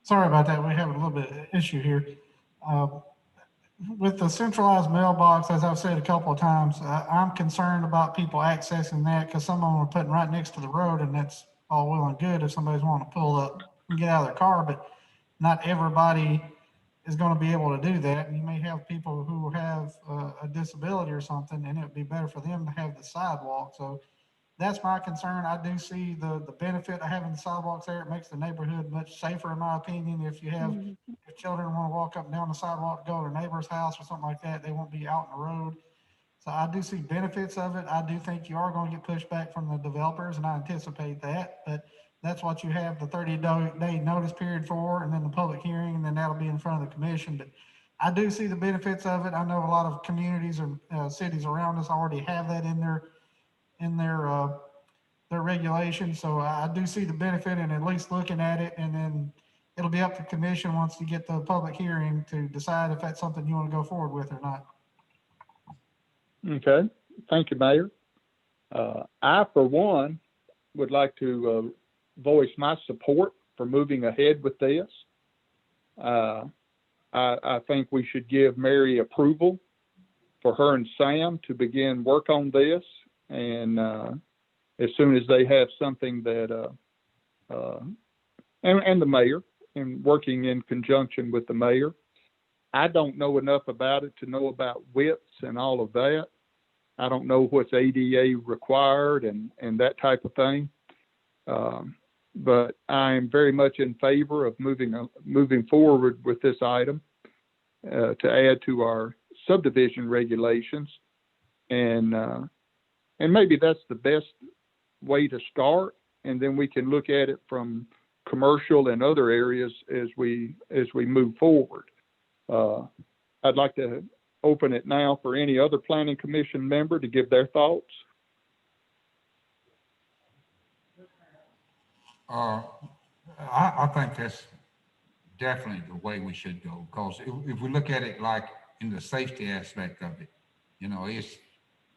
Sorry about that. We have a little bit of issue here. With the centralized mailbox, as I've said a couple of times, I'm concerned about people accessing that because some of them are putting right next to the road, and that's all well and good if somebody's wanting to pull up and get out of their car, but not everybody is going to be able to do that. And you may have people who have a disability or something, and it would be better for them to have the sidewalk. So that's my concern. I do see the benefit of having the sidewalks there. It makes the neighborhood much safer, in my opinion. If you have if children want to walk up and down the sidewalk, go to their neighbor's house or something like that, they won't be out in the road. So I do see benefits of it. I do think you are going to get pushback from the developers, and I anticipate that. But that's what you have the 30-day notice period for, and then the public hearing, and then that'll be in front of the commission. But I do see the benefits of it. I know a lot of communities or cities around us already have that in their regulations. So I do see the benefit in at least looking at it, and then it'll be up to the commission once you get the public hearing to decide if that's something you want to go forward with or not. Okay. Thank you, Mayor. I, for one, would like to voice my support for moving ahead with this. I think we should give Mary approval for her and Sam to begin work on this. And as soon as they have something that, and the mayor, and working in conjunction with the mayor, I don't know enough about it to know about widths and all of that. I don't know what's ADA required and that type of thing. But I am very much in favor of moving forward with this item to add to our subdivision regulations. And maybe that's the best way to start. And then we can look at it from commercial and other areas as we move forward. I'd like to open it now for any other planning commission member to give their thoughts. I think that's definitely the way we should go, because if we look at it like in the safety aspect of it, you know,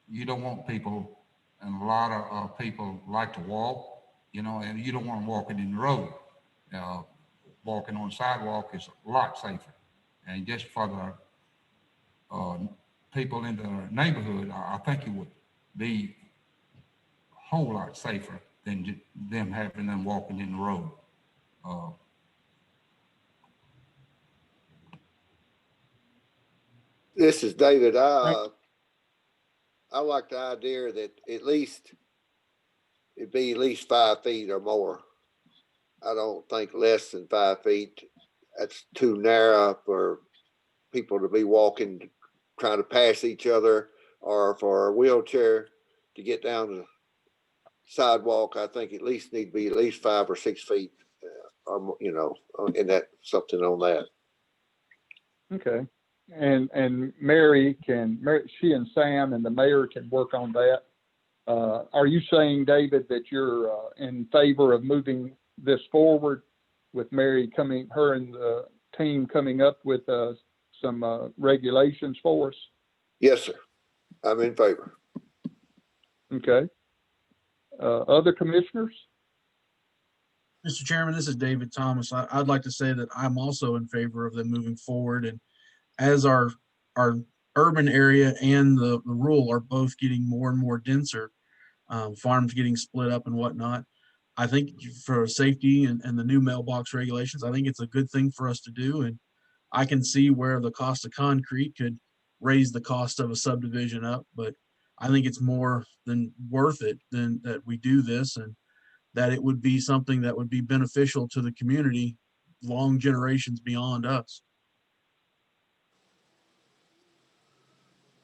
you don't want people, and a lot of people like to walk, you know, and you don't want them walking in the road. Walking on sidewalk is a lot safer. And just for the people in the neighborhood, I think it would be a whole lot safer than them having them walking in the road. This is David. I like the idea that at least it'd be at least 5 feet or more. I don't think less than 5 feet. That's too narrow for people to be walking, trying to pass each other, or for a wheelchair to get down the sidewalk. I think at least need to be at least 5 or 6 feet, or more, you know, in that, something on that. Okay. And Mary, she and Sam and the mayor can work on that. Are you saying, David, that you're in favor of moving this forward with Mary her and the team coming up with some regulations for us? Yes, sir. I'm in favor. Okay. Other commissioners? Mr. Chairman, this is David Thomas. I'd like to say that I'm also in favor of them moving forward. And as our urban area and the rural are both getting more and more denser, farms getting split up and whatnot, I think for safety and the new mailbox regulations, I think it's a good thing for us to do. And I can see where the cost of concrete could raise the cost of a subdivision up, but I think it's more than worth it than that we do this, and that it would be something that would be beneficial to the community long generations beyond us.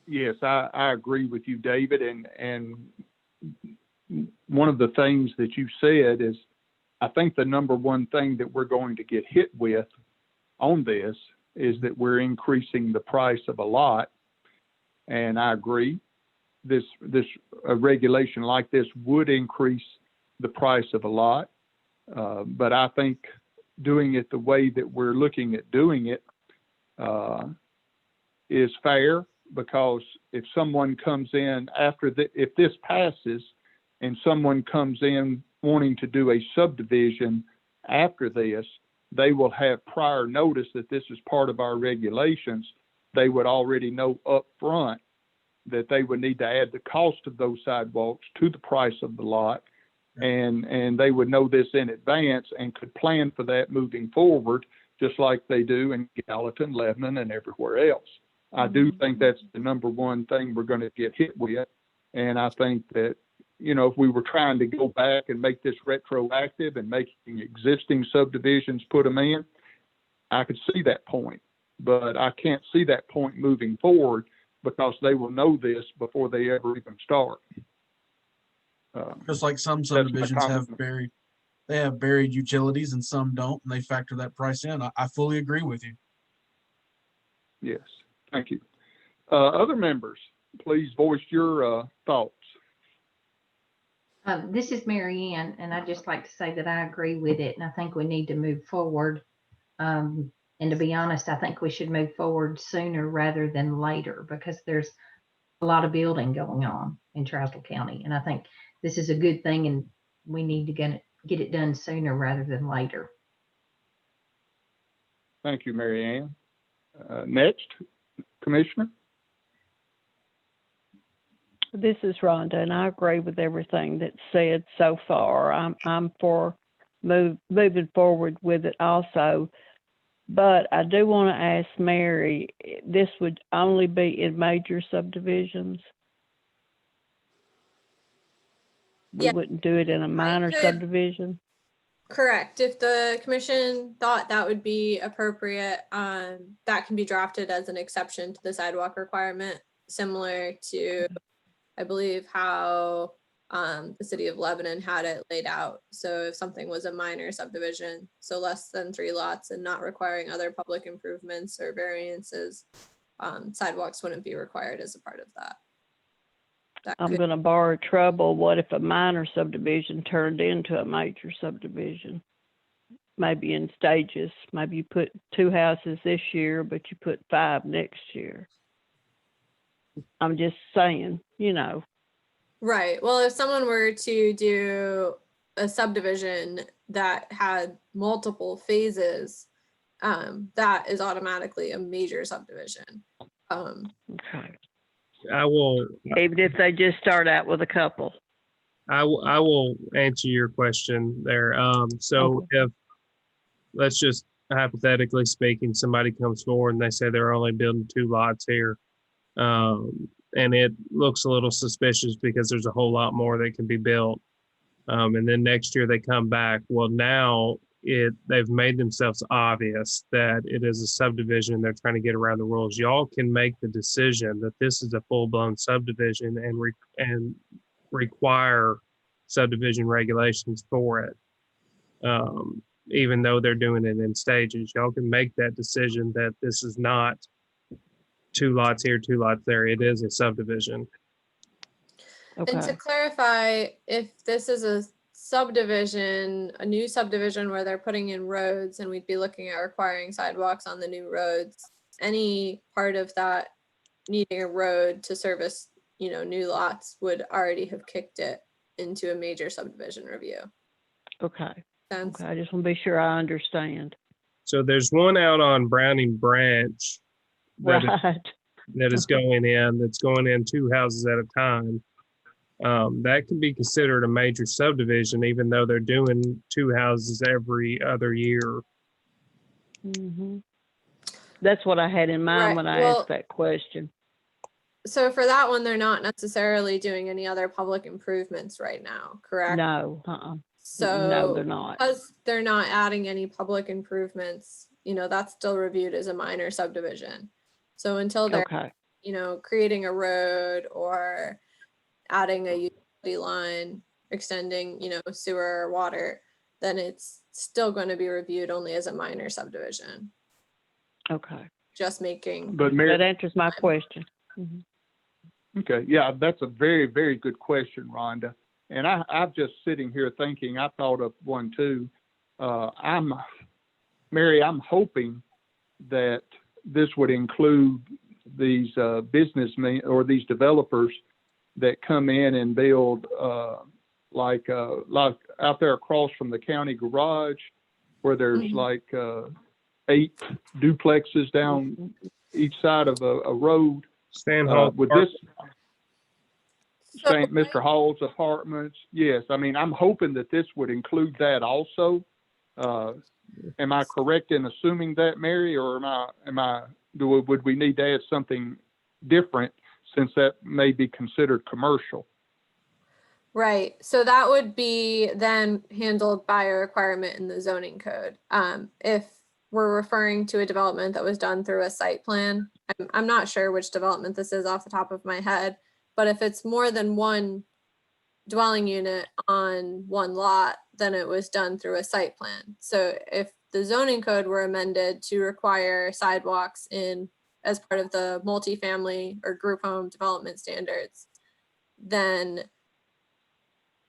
Yes, I agree with you, David. And one of the things that you said is, I think the number one thing that we're going to get hit with on this is that we're increasing the price of a lot. And I agree, this regulation like this would increase the price of a lot. But I think doing it the way that we're looking at doing it is fair, because if someone comes in if this passes and someone comes in wanting to do a subdivision after this, they will have prior notice that this is part of our regulations. They would already know up front that they would need to add the cost of those sidewalks to the price of the lot. And they would know this in advance and could plan for that moving forward, just like they do in Gallatin, Lebanon, and everywhere else. I do think that's the number one thing we're going to get hit with. And I think that, you know, if we were trying to go back and make this retroactive and making existing subdivisions put them in, I could see that point. But I can't see that point moving forward, because they will know this before they ever even start. Just like some subdivisions have buried utilities and some don't, and they factor that price in. I fully agree with you. Yes, thank you. Other members, please voice your thoughts. This is Mary Ann, and I'd just like to say that I agree with it, and I think we need to move forward. And to be honest, I think we should move forward sooner rather than later, because there's a lot of building going on in Trousdale County, and I think this is a good thing, and we need to get it done sooner rather than later. Thank you, Mary Ann. Next, Commissioner. This is Rhonda, and I agree with everything that's said so far. I'm for moving forward with it also. But I do want to ask Mary, this would only be in major subdivisions? We wouldn't do it in a minor subdivision? Correct. If the commission thought that would be appropriate, that can be drafted as an exception to the sidewalk requirement, similar to, I believe, how the city of Lebanon had it laid out. So if something was a minor subdivision, so less than 3 lots and not requiring other public improvements or variances, sidewalks wouldn't be required as a part of that. that I'm could, gonna borrow trouble. What if a minor subdivision turned into a major subdivision? Maybe in stages. Maybe you put 2 houses this year, but you put 5 next year. I'm just saying, you know. right. Well, if someone were to do a subdivision that had multiple phases, that is automatically a major subdivision. Okay. I will, Even if they just start out with a couple. I will answer your question there. So if, let's just hypothetically speaking, somebody comes forward and they say they're only building 2 lots here. And it looks a little suspicious because there's a whole lot more that can be built. And then next year they come back. Well, now they've made themselves obvious that it is a subdivision. They're trying to get around the rules. Y'all can make the decision that this is a full-blown subdivision and require subdivision regulations for it. Even though they're doing it in stages, y'all can make that decision that this is not 2 lots here, 2 lots there. It is a subdivision. And to Okay. clarify, if this is a subdivision, a new subdivision where they're putting in roads and we'd be looking at requiring sidewalks on the new roads, any part of that needing a road to service, new lots would already have kicked it into a major subdivision review. Okay. Sense? Okay. I just want to be sure I understand. So there's one out on Browning Branch that Right. is going in, that's going in 2 houses at a time. That can be considered a major subdivision, even though they're doing 2 houses every other year. Mhm. That's what I had in mind Right, when I well- asked that question. So for that one, they're not necessarily doing any other public improvements right now, correct? No, So no, they're not. because they're not adding any public improvements, that's still reviewed as a minor subdivision. So until they're, Okay. creating a road or adding a utility line, extending, sewer or water, then it's still going to be reviewed only as a minor subdivision, Okay. just making. But That Mayor, answers my question. Mhm. Okay, yeah, that's a very, very good question, Rhonda. And I'm just sitting here thinking, I thought of one too. Mary, I'm hoping that this would include these businessmen or these developers that come in and build like out there across from the county garage, where there's Mhm. like 8 duplexes down each side of a road. Stan Hall. With this, So St. Mr. Hall's apartments, yes. I mean, I'm hoping that this would include that also. Am I correct in assuming that, Mary, or would we need to add something different since that may be considered commercial? Right. So that would be then handled by a requirement in the zoning code. If we're referring to a development that was done through a site plan, I'm not sure which development this is off the top of my head, but if it's more than one dwelling unit on one lot, then it was done through a site plan. So if the zoning code were amended to require sidewalks as part of the multifamily or group home development standards, then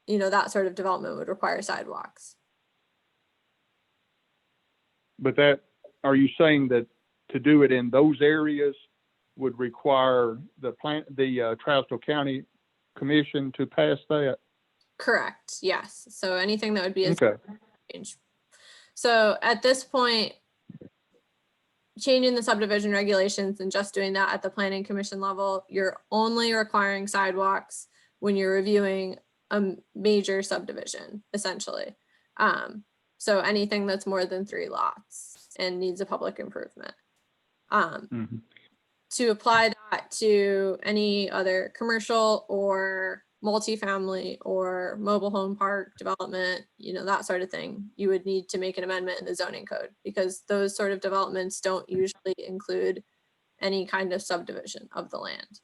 that sort of development would require sidewalks. But are you saying that to do it in those areas would require the Trousdale County Commission to pass that? Correct, yes. So anything that would be a Okay. change. So at this point, changing the subdivision regulations and just doing that at the planning commission level, you're only requiring sidewalks when you're reviewing a major subdivision, essentially. So anything that's more than 3 lots and needs a public improvement. To apply that to any other commercial or multifamily or mobile home park development, that sort of thing, you would need to make an amendment in the zoning code, because those sort of developments don't usually include any kind of subdivision of the land.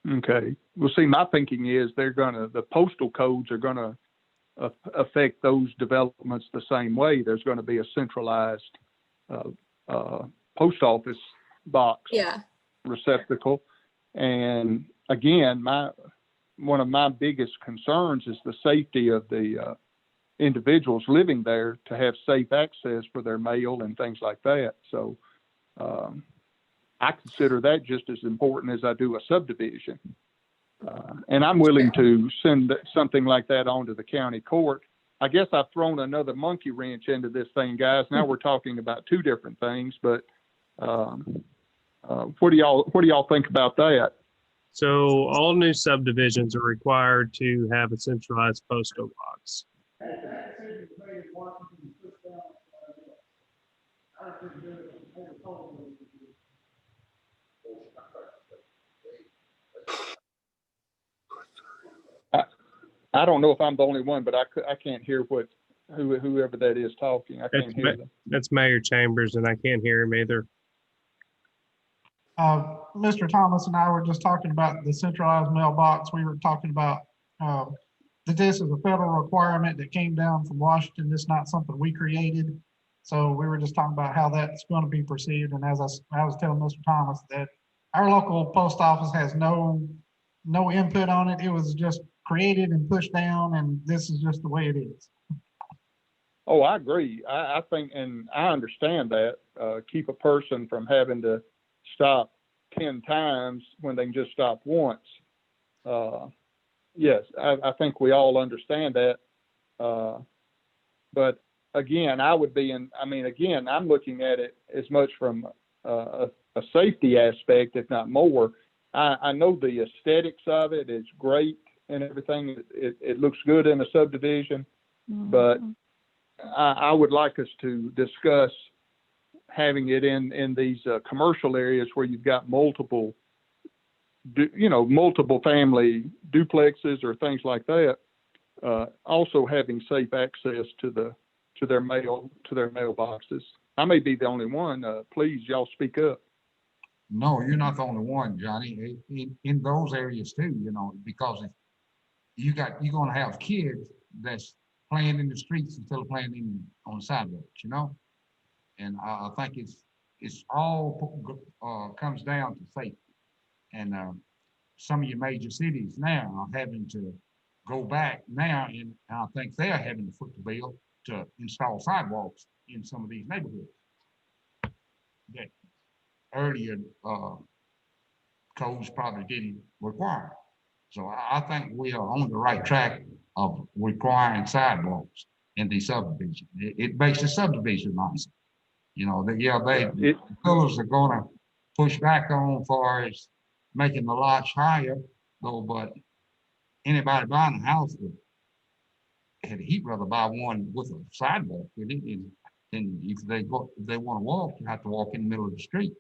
Okay. Well, see, my thinking is the postal codes are gonna affect those developments the same way. There's gonna be a centralized post office box Yeah. receptacle. And again, one of my biggest concerns is the safety of the individuals living there to have safe access for their mail and things like that. So I consider that just as important as I do a subdivision. And I'm willing to send something like that on to the county court. I guess I've thrown another monkey wrench into this thing, guys. Now we're talking about two different things, but what do y'all think about that? So all new subdivisions are required to have a centralized postal box. I don't know if I'm the only one, but I can't hear whoever that is talking. I can't hear them. That's Mayor Chambers, and I can't hear him either. Mr. Thomas and I were just talking about the centralized mailbox. We were talking about that this is a federal requirement that came down from Washington. This is not something we created. So we were just talking about how that's going to be perceived. And as I was telling Mr. Thomas that our local post office has no input on it. It was just created and pushed down, and this is just the way it is. Oh, I agree. I think, and I understand that, keep a person from having to stop 10 times when they can just stop once. Yes, I think we all understand that. But again, I'm looking at it as much from a safety aspect, if not more. I know the aesthetics of it is great and everything. It looks good in a subdivision, but I would like us to discuss having it in these commercial areas where you've got multiple family duplexes or things like that. Also having safe access to their mailboxes. I may be the only one. Please, y'all speak up. No, you're not the only one, Johnny. In those areas too, because you're gonna have kids that's playing in the streets instead of playing on the sidewalks, And I think it's all comes down to safety. And some of your major cities now are having to go back now, and I think they're having to foot the bill to install sidewalks in some of these neighborhoods that earlier codes probably didn't require. So I think we are on the right track of requiring sidewalks in the subdivision. It makes the subdivision nice. The fellows are gonna push back on far as making the lots higher, though, but anybody buying a house he'd rather buy one with a sidewalk with it. And if they want to walk, you have to walk in the middle of the street,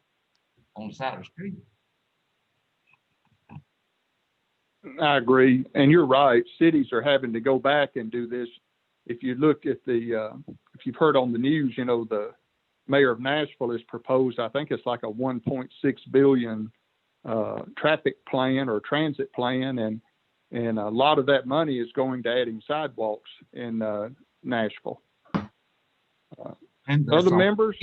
on the side of the street. I agree, and you're right. Cities are having to go back and do this. If you look at if you've heard on the news, the mayor of Nashville has proposed, I think it's like a 1.6 billion traffic plan or transit plan, and a lot of that money is going to adding sidewalks in Nashville. And other members,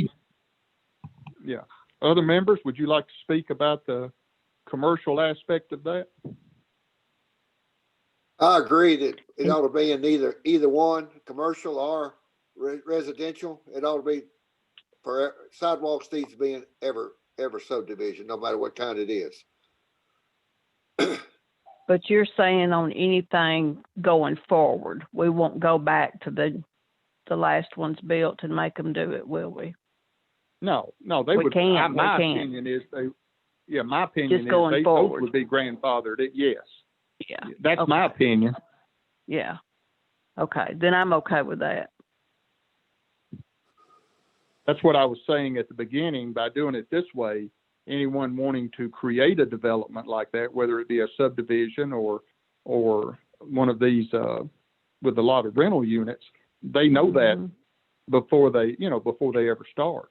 would you like to speak about the commercial aspect of that? I agree that it ought to be in either one, commercial or residential. It ought to be for sidewalks needs to be in every subdivision, no matter what kind it is. But you're saying on anything going forward, we won't go back to the last ones built and make them do it, will we? No, they would. My opinion is those would be grandfathered. Yes. Yeah. That's my opinion. Yeah. Okay, then I'm okay with that. That's what I was saying at the beginning. By doing it this way, anyone wanting to create a development like that, whether it be a subdivision or one of these with a lot of rental units, they know that before they ever start.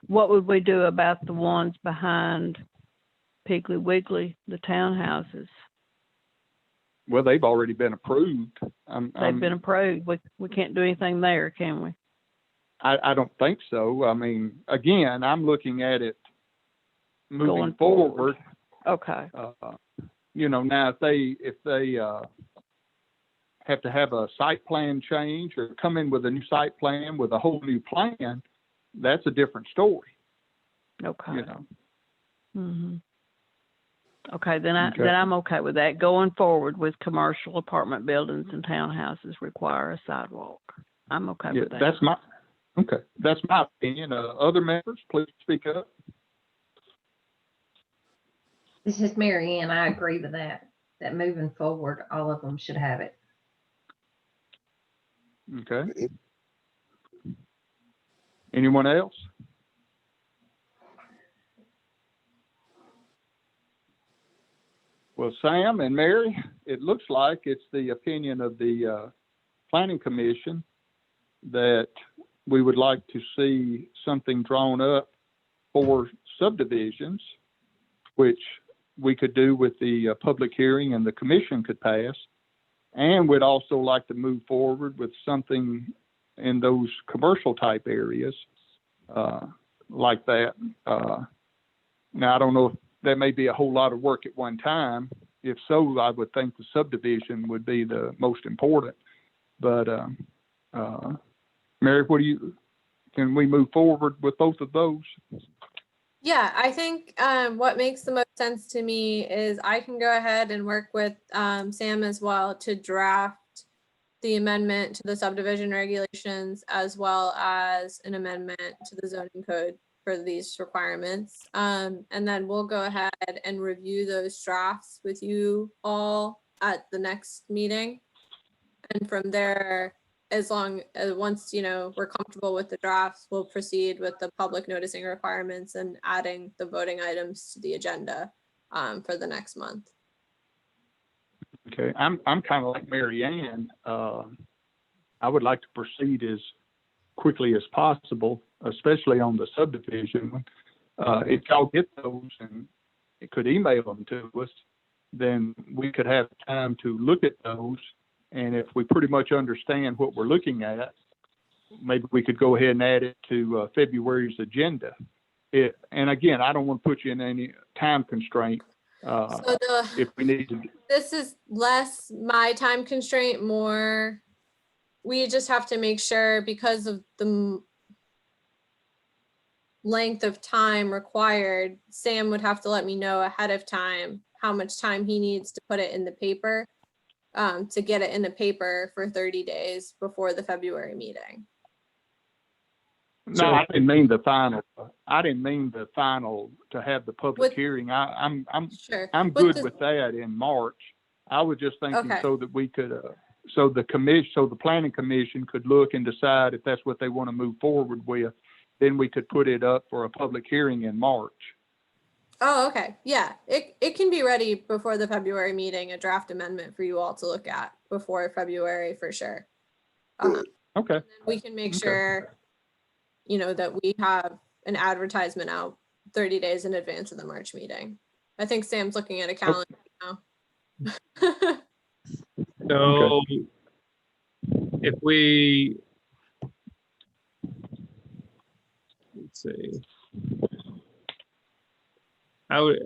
What would we do about the ones behind Piggly Wiggly, the townhouses? Well, they've already been approved. They've been approved. We can't do anything there, can we? I don't think so. I mean, again, I'm looking at it moving Going forward, Okay. now if they have to have a site plan change or come in with a new site plan with a whole new plan, that's a different story, Okay. Mm-hmm. Okay, then Okay. I'm okay with that. Going forward with commercial apartment buildings and townhouses require a sidewalk. I'm okay Yeah, with that. that's my opinion. Other members, please speak up. This is Mary Ann. I agree with that moving forward, all of them should have it. Okay. Anyone else? Well, Sam and Mary, it looks like it's the opinion of the Planning Commission that we would like to see something drawn up for subdivisions, which we could do with the public hearing and the commission could pass. And we'd also like to move forward with something in those commercial type areas like that. Now, I don't know if that may be a whole lot of work at one time. If so, I would think the subdivision would be the most important. But Mary, can we move forward with both of those? Yeah, I think what makes the most sense to me is I can go ahead and work with Sam as well to draft the amendment to the subdivision regulations as well as an amendment to the zoning code for these requirements. And then we'll go ahead and review those drafts with you all at the next meeting. And from there, as long as once, we're comfortable with the drafts, we'll proceed with the public noticing requirements and adding the voting items to the agenda for the next month. Okay, I'm kind of like Mary Ann. I would like to proceed as quickly as possible, especially on the subdivision. If y'all get those and it could email them to us, then we could have time to look at those. And if we pretty much understand what we're looking at, maybe we could go ahead and add it to February's agenda. And again, I don't want to put you in any time constraint. If we need to. This is less my time constraint, more we just have to make sure because of the length of time required, Sam would have to let me know ahead of time how much time he needs to put it in the paper, to get it in the paper for 30 days before the February meeting. No, I didn't mean the final. I didn't mean the final to have the public hearing. I'm Sure. I'm good with that in March. I was just thinking Okay. so that we could, so the planning commission could look and decide if that's what they want to move forward with. Then we could put it up for a public hearing in March. Oh, okay. Yeah, it can be ready before the February meeting, a draft amendment for you all to look at before February for sure. Okay. We can make sure, that we have an advertisement out 30 days in advance of the March meeting. I think Sam's looking at a calendar now. So if we, let's see, I would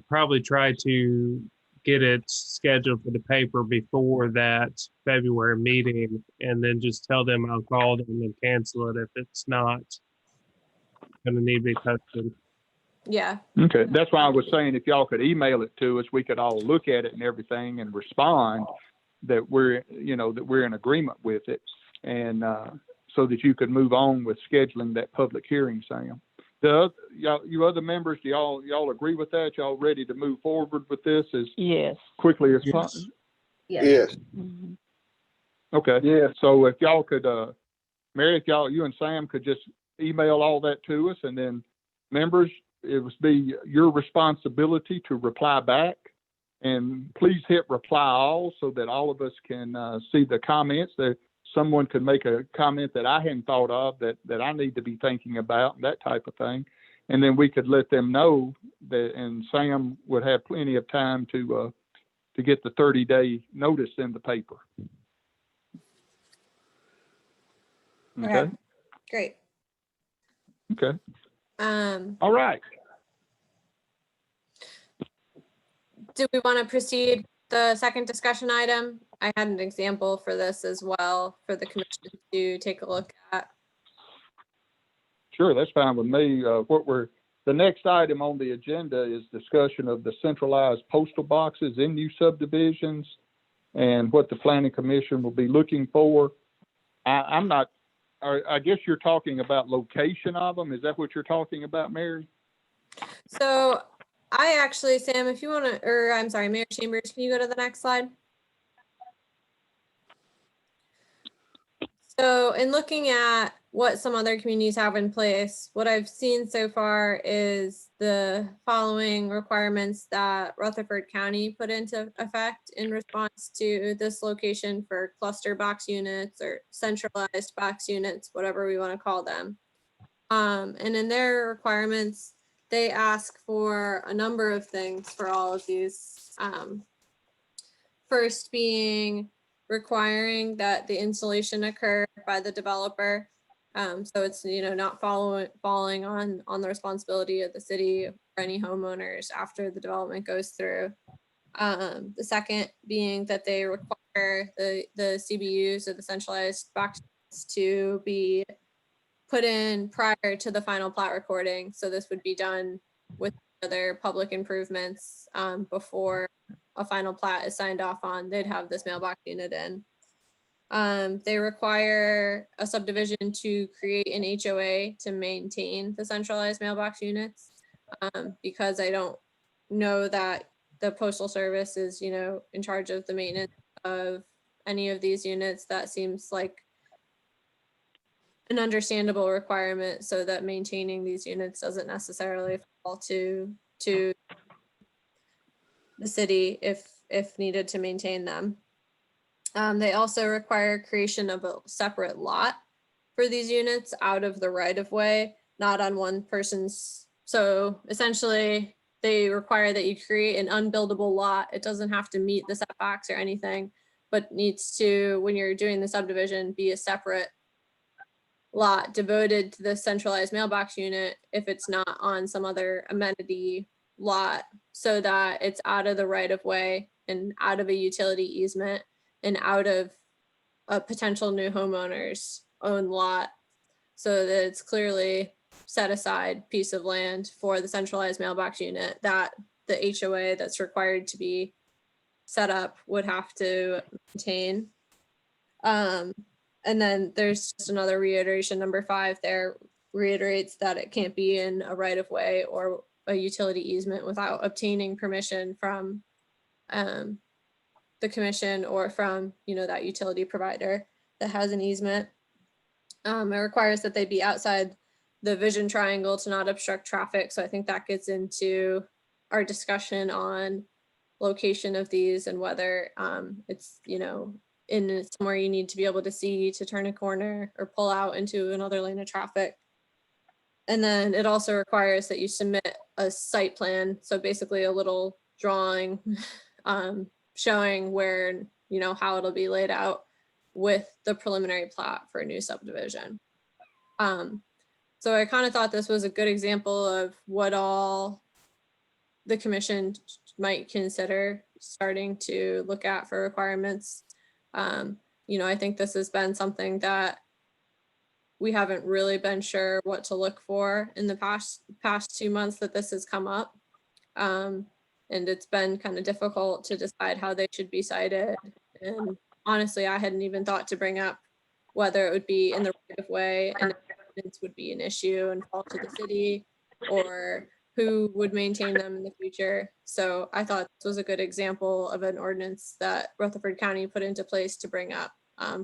probably try to get it scheduled for the paper before that February meeting, and then just tell them I'll call them and cancel it if it's not going to need to be posted. Yeah. Okay, that's why I was saying if y'all could email it to us, we could all look at it and everything and respond that we're in agreement with it, and so that you could move on with scheduling that public hearing, Sam. You other members, do y'all agree with that? Y'all ready to move forward with this as quickly as possible? Yes. Mm-hmm. Okay. Yeah. So if y'all could, Mary, if you and Sam could just email all that to us, and then members, it would be your responsibility to reply back, and please hit reply all so that all of us can see the comments. That someone could make a comment that I hadn't thought of that I need to be thinking about, that type of thing. And then we could let them know that, and Sam would have plenty of time to get the 30-day notice in the paper. Okay. Great. Okay. All right. Do we want to proceed the second discussion item? I had an example for this as well for the commission to take a look at. Sure, that's fine with me. The next item on the agenda is discussion of the centralized postal boxes in new subdivisions and what the planning commission will be looking for. I guess you're talking about location of them. Is that what you're talking about, Mary? So I actually, Sam, if you want to, or I'm sorry, Mayor Chambers, can you go to the next slide? So in looking at what some other communities have in place, what I've seen so far is the following requirements that Rutherford County put into effect in response to this location for cluster box units or centralized box units, whatever we want to call them. And in their requirements, they ask for a number of things for all of these. First being requiring that the installation occur by the developer. So it's, not falling on the responsibility of the city or any homeowners after the development goes through. The second being that they require the CBUs or the centralized boxes to be put in prior to the final plat recording. So this would be done with other public improvements before a final plat is signed off on. They'd have this mailbox unit in. They require a subdivision to create an HOA to maintain the centralized mailbox units, because I don't know that the Postal Service is, in charge of the maintenance of any of these units. That seems like an understandable requirement, so that maintaining these units doesn't necessarily fall to the city if needed to maintain them. They also require creation of a separate lot for these units out of the right of way, not on one person's. So essentially, they require that you create an unbuildable lot. It doesn't have to meet the setbacks or anything, but needs to, when you're doing the subdivision, be a separate lot devoted to the centralized mailbox unit if it's not on some other amenity lot, so that it's out of the right of way and out of a utility easement and out of a potential new homeowner's own lot, so that it's clearly set aside piece of land for the centralized mailbox unit that the HOA that's required to be set up would have to maintain. And then there's just another reiteration, number 5 there reiterates that it can't be in a right of way or a utility easement without obtaining permission from the commission or from, that utility provider that has an easement. It requires that they be outside the vision triangle to not obstruct traffic. So I think that gets into our discussion on location of these and whether it's, in somewhere you need to be able to see to turn a corner or pull out into another lane of traffic. And then it also requires that you submit a site plan. So basically a little drawing showing where, how it'll be laid out with the preliminary plat for a new subdivision. So I kind of thought this was a good example of what all the commission might consider starting to look at for requirements. I think this has been something that we haven't really been sure what to look for in the past 2 months that this has come up. And it's been kind of difficult to decide how they should be cited. And honestly, I hadn't even thought to bring up whether it would be in the right of way and it would be an issue and fall to the city, or who would maintain them in the future. So I thought this was a good example of an ordinance that Rutherford County put into place to bring up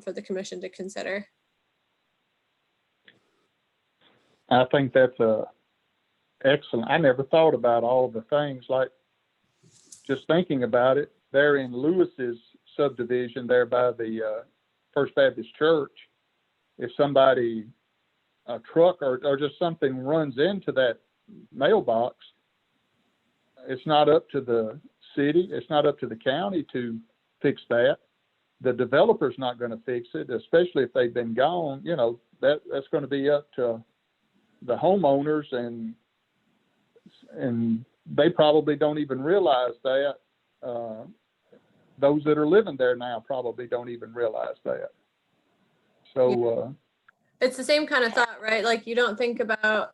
for the commission to consider. I think that's excellent. I never thought about all the things, like just thinking about it. There in Lewis's subdivision there by the First Baptist Church, if somebody, a truck or just something runs into that mailbox, it's not up to the city, it's not up to the county to fix that. The developer's not going to fix it, especially if they've been gone. That's going to be up to the homeowners, and they probably don't even realize that. Those that are living there now probably don't even realize that. So, It's the same kind of thought, right? Like you don't think about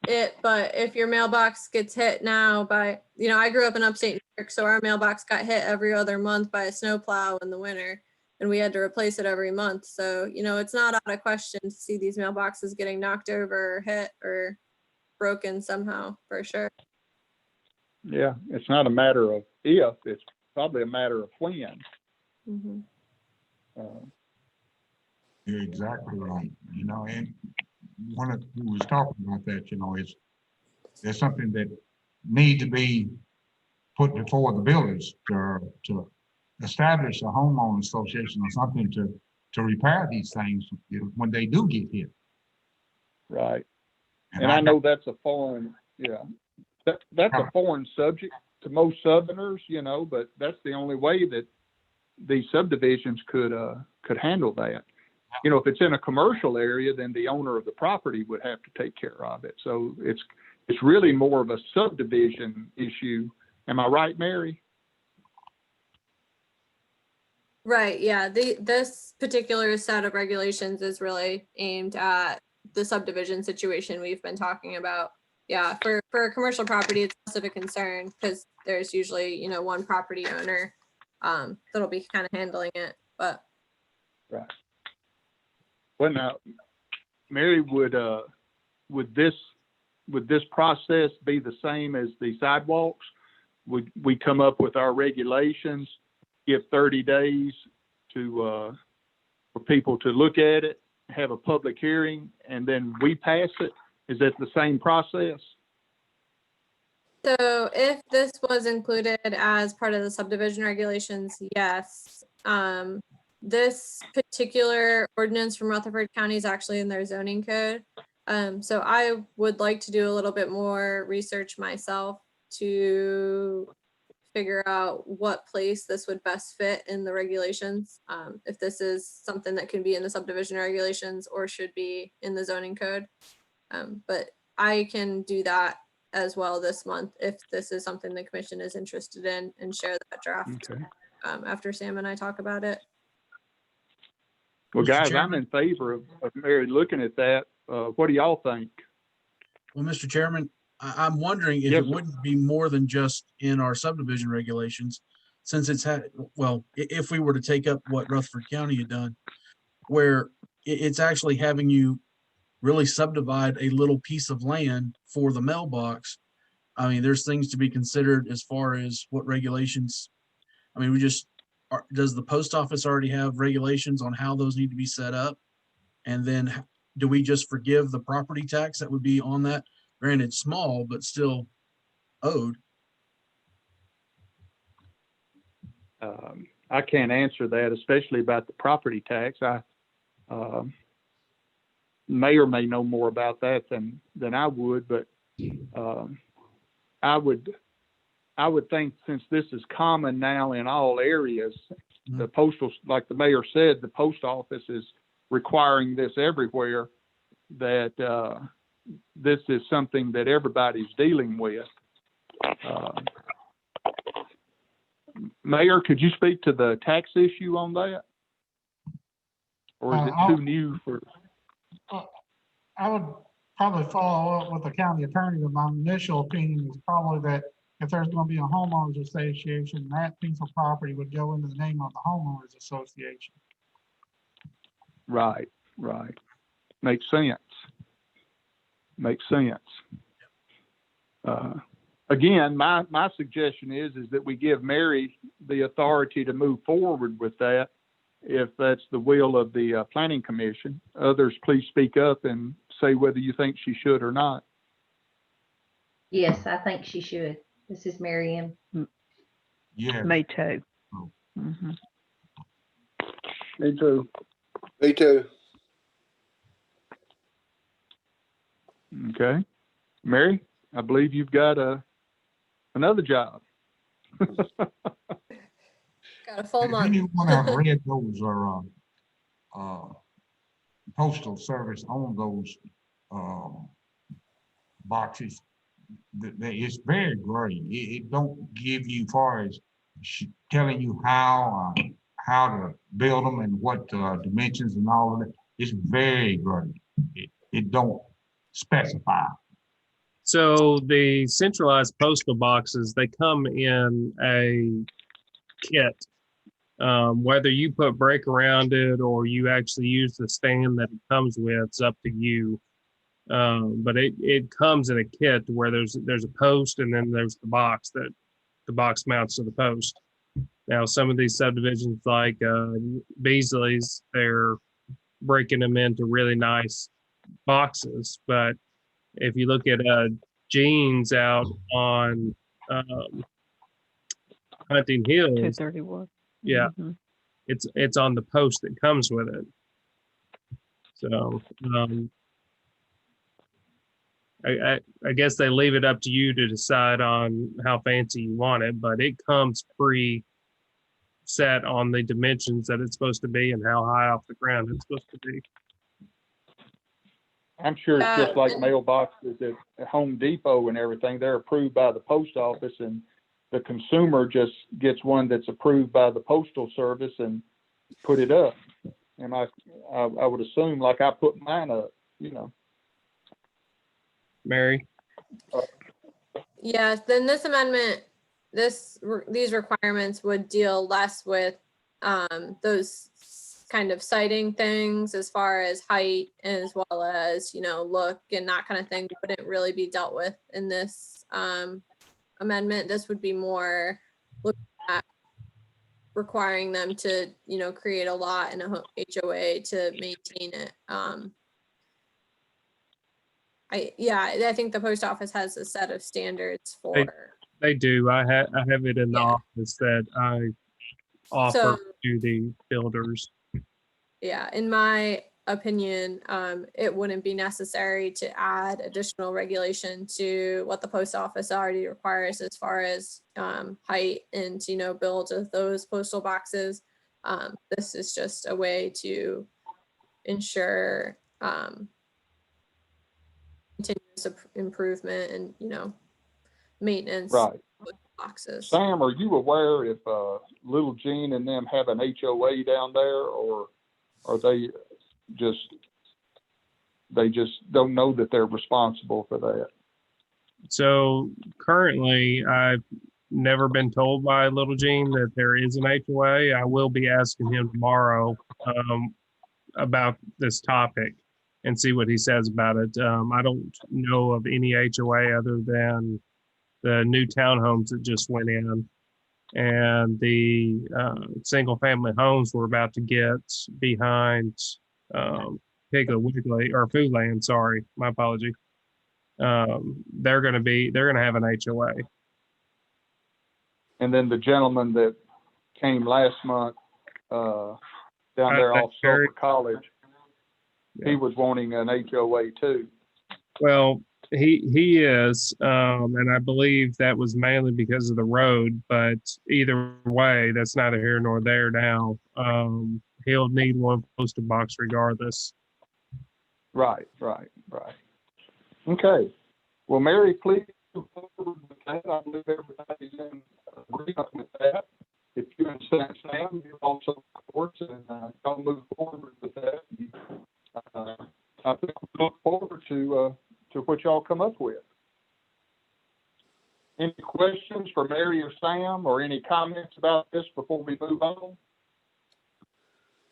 it, but if your mailbox gets hit now by, I grew up in upstate New York, so our mailbox got hit every other month by a snowplow in the winter, and we had to replace it every month. So, it's not out of question to see these mailboxes getting knocked over or hit or broken somehow, for sure. yeah, it's not a matter of if, it's probably a matter of when. Mm-hmm. You're exactly right. And one of who was talking about that, is there's something that need to be put before the builders to establish a homeowner association or something to repair these things when they do get hit. Right. And I know that's a foreign, that's a foreign subject to most Southerners, but that's the only way that these subdivisions could handle that. If it's in a commercial area, then the owner of the property would have to take care of it. So it's really more of a subdivision issue. Am I right, Mary? Right. Yeah. This particular set of regulations is really aimed at the subdivision situation we've been talking about. Yeah. For a commercial property, it's less of a concern because there's usually, one property owner that'll be kind of handling it. But right. Well, now, Mary, would this process be the same as the sidewalks? Would we come up with our regulations, give 30 days to for people to look at it, have a public hearing, and then we pass it? Is that the same process? so if this was included as part of the subdivision regulations, yes. This particular ordinance from Rutherford County is actually in their zoning code. So I would like to do a little bit more research myself to figure out what place this would best fit in the regulations. If this is something that can be in the subdivision regulations or should be in the zoning code. But I can do that as well this month if this is something the commission is interested in, and share that draft after Sam and I talk about it. Well, Mr. guys, Chairman? I'm in favor of Mary looking at that. What do y'all think? Well, Mr. Chairman, I'm wondering if Yes, it sir. wouldn't be more than just in our subdivision regulations, since if we were to take up what Rutherford County had done, where it's actually having you really subdivide a little piece of land for the mailbox. I mean, there's things to be considered as far as what regulations. I mean, does the post office already have regulations on how those need to be set up? And then do we just forgive the property tax that would be on that? Granted, small, but still owed. I can't answer that, especially about the property tax. I may or may know more about that than I would, but I would think, since this is common now in all areas, the postal, like the mayor said, the post office is requiring this everywhere, that this is something that everybody's dealing with. Mayor, could you speak to the tax issue on that? Or is it too new for? I would probably follow up with the county attorney, but my initial opinion is probably that if there's going to be a homeowners association, that piece of property would go into the name of the homeowners association. Right. Makes sense. Again, my suggestion is that we give Mary the authority to move forward with that, if that's the will of the Planning Commission. Others, please speak up and say whether you think she should or not. Yes, I think she should. This is Mary Ann. Yeah. Me too. Oh. Mhm. Me too. Me too. Okay. Mary, I believe you've got another job. Got a full If month. anyone have read those or postal service on those boxes, it's very gray. It don't give you far as telling you how to build them and what dimensions and all of that. It's very gray. It don't specify. So the centralized postal boxes, they come in a kit. Whether you put brick around it or you actually use the stand that it comes with, it's up to you. But it comes in a kit where there's a post and then there's the box that the box mounts to the post. Now, some of these subdivisions like Beasley's, they're breaking them into really nice boxes. But if you look at Jeans out on Hunting Hills, 231. yeah, Mhm. it's on the post that comes with it. So I guess they leave it up to you to decide on how fancy you want it, but it comes pre-set on the dimensions that it's supposed to be and how high off the ground it's supposed to be. I'm sure it's just like mailboxes at Home Depot and everything. They're approved by the post office, and the consumer just gets one that's approved by the postal service and put it up. And I would assume, like I put mine up, you know. Mary? Yes, then this amendment, these requirements would deal less with those kind of citing things as far as height, as well as, look and that kind of thing wouldn't really be dealt with in this amendment. This would be more looking at requiring them to, create a lot in a HOA to maintain it. I think the post office has a set of standards for. They do. I have it in the office that I offer to the builders. Yeah, in my opinion, it wouldn't be necessary to add additional regulation to what the post office already requires as far as height and, build of those postal boxes. This is just a way to ensure continuous improvement and, maintenance Right. of boxes. Sam, are you aware if Little Gene and them have an HOA down there, or are they just don't know that they're responsible for that? So currently, I've never been told by Little Gene that there is an HOA. I will be asking him tomorrow about this topic and see what he says about it. I don't know of any HOA other than the new townhomes that just went in, and the single family homes we're about to get behind Piggly Wiggly or Foodland. Sorry, my apology. They're going to have an HOA. And then the gentleman that came last month down there off Sulphur College, he was wanting an HOA too. Well, he is, and I believe that was mainly because of the road, but either way, that's neither here nor there now. He'll need one postal box regardless. Right. Okay. Well, Mary, please move forward with that. I believe everybody's in agreement with that. If you and Sam, you're also, of course, and y'all move forward with that. I think we look forward to what y'all come up with. Any questions for Mary or Sam, or any comments about this before we move on?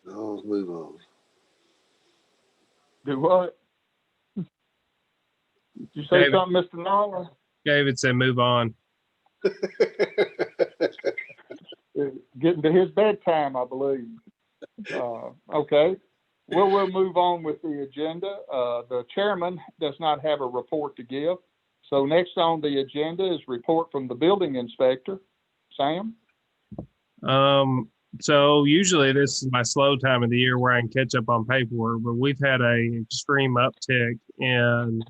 No, let's move on. Do what? Did you say David, something, Mr. Nolan? David said move on. Getting to his bedtime, I believe. Okay. Well, we'll move on with the agenda. The chairman does not have a report to give. So next on the agenda is report from the building inspector. Sam? So usually this is my slow time of the year where I can catch up on paperwork, but we've had a extreme uptick in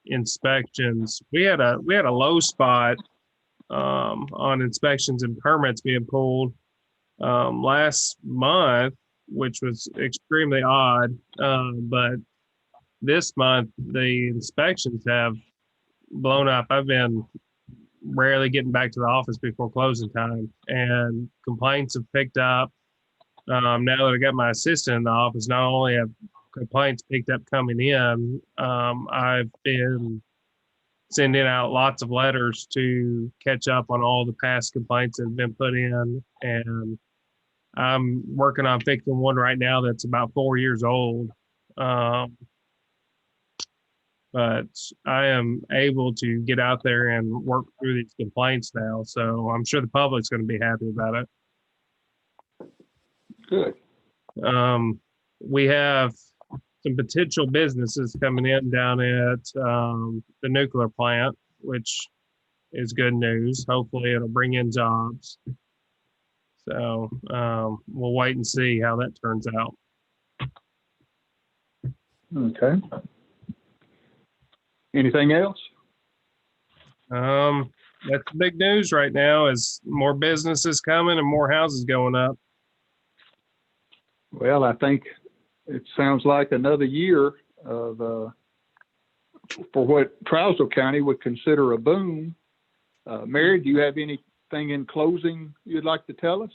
inspections. We had a low spot on inspections and permits being pulled last month, which was extremely odd. But this month, the inspections have blown up. I've been rarely getting back to the office before closing time, and complaints have picked up. Now that I got my assistant in the office, not only have complaints picked up coming in, I've been sending out lots of letters to catch up on all the past complaints that have been put in. And I'm working on fixing one right now that's about 4 years old. But I am able to get out there and work through these complaints now. So I'm sure the public's going to be happy about it. Good. We have some potential businesses coming in down at the nuclear plant, which is good news. Hopefully it'll bring in jobs. So we'll wait and see how that turns out. Okay. Anything else? That's the big news right now is more businesses coming and more houses going up. Well, I think it sounds like another year of, for what Trousdale County would consider a boom. Mary, do you have anything in closing you'd like to tell us?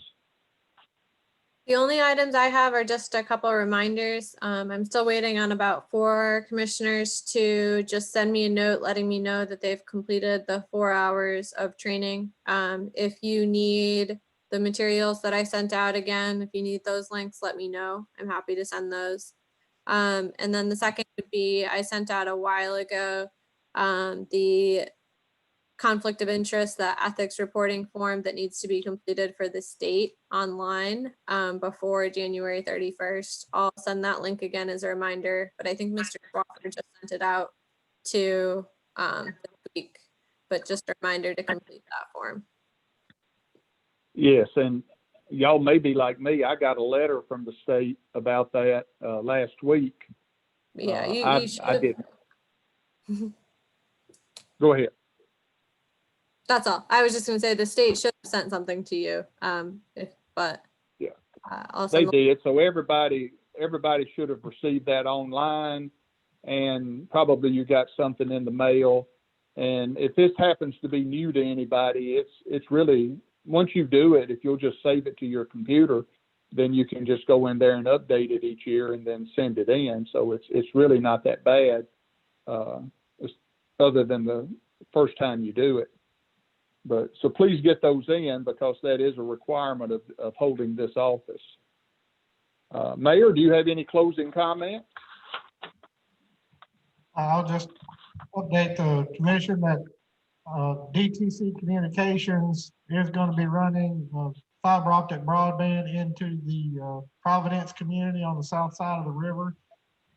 The only items I have are just a couple of reminders. I'm still waiting on about 4 commissioners to just send me a note letting me know that they've completed the 4 hours of training. If you need the materials that I sent out again, if you need those links, let me know. I'm happy to send those. And then the second would be, I sent out a while ago the conflict of interest, the ethics reporting form that needs to be completed for the state online before January 31st. I'll send that link again as a reminder, but I think Mr. Walker just sent it out to this week, but just a reminder to complete that form. Yes, and y'all may be like me. I got a letter from the state about that last week. Yeah, you should. I didn't. Go ahead. That's all. I was just going to say the state should have sent something to you, but yeah, also they did. So everybody should have received that online, and probably you got something in the mail. And if this happens to be new to anybody, it's really, once you do it, if you'll just save it to your computer, then you can just go in there and update it each year and then send it in. So it's really not that bad, other than the first time you do it. But so please get those in, because that is a requirement of holding this office. Mayor, do you have any closing comments? I'll just update the commission that DTC Communications is going to be running fiber optic broadband into the Providence community on the south side of the river.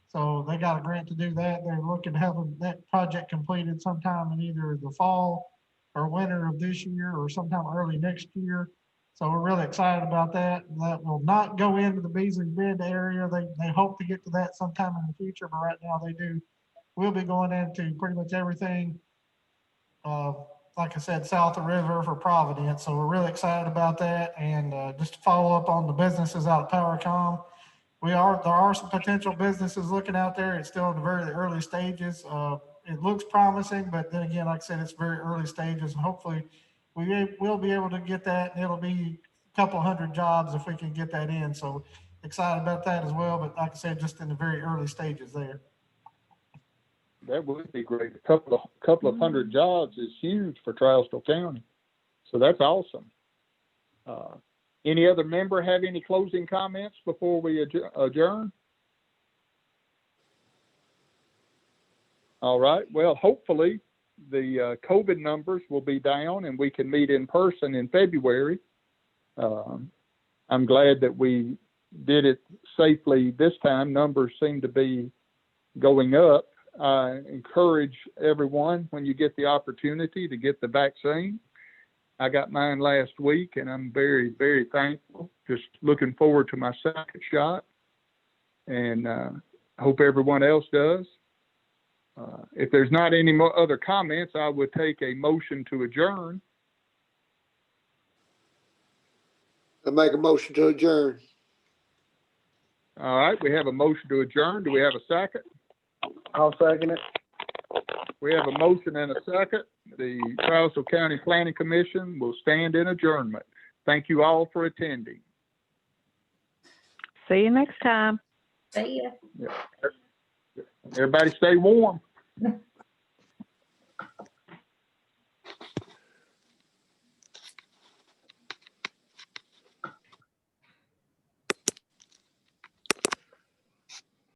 So they got a grant to do that. They're looking to have that project completed sometime in either the fall or winter of this year or sometime early next year. So we're really excited about that. That will not go into the Beasley Bend area. They hope to get to that sometime in the future, but right now they do. We'll be going into pretty much everything, like I said, south of the river for Providence. So we're really excited about that. And just to follow up on the businesses out of PowerCom, there are some potential businesses looking out there. It's still in the very early stages. It looks promising, but then again, like I said, it's very early stages, and hopefully we will be able to get that, and it'll be a couple hundred jobs if we can get that in. So excited about that as well, but like I said, just in the very early stages there. That would be great. A couple of hundred jobs is huge for Trousdale County. So that's awesome. Any other member have any closing comments before we adjourn? All right. Well, hopefully the COVID numbers will be down and we can meet in person in February. I'm glad that we did it safely this time. Numbers seem to be going up. I encourage everyone, when you get the opportunity, to get the vaccine. I got mine last week, and I'm very, very thankful. Just looking forward to my second shot, and I hope everyone else does. If there's not any more other comments, I would take a motion to adjourn. I make a motion to adjourn. All right, we have a motion to adjourn. Do we have a second? I'll second it. We have a motion and a second. The Trousdale County Planning Commission will stand in adjournment. Thank you all for attending. See you next time. See ya. Everybody stay warm.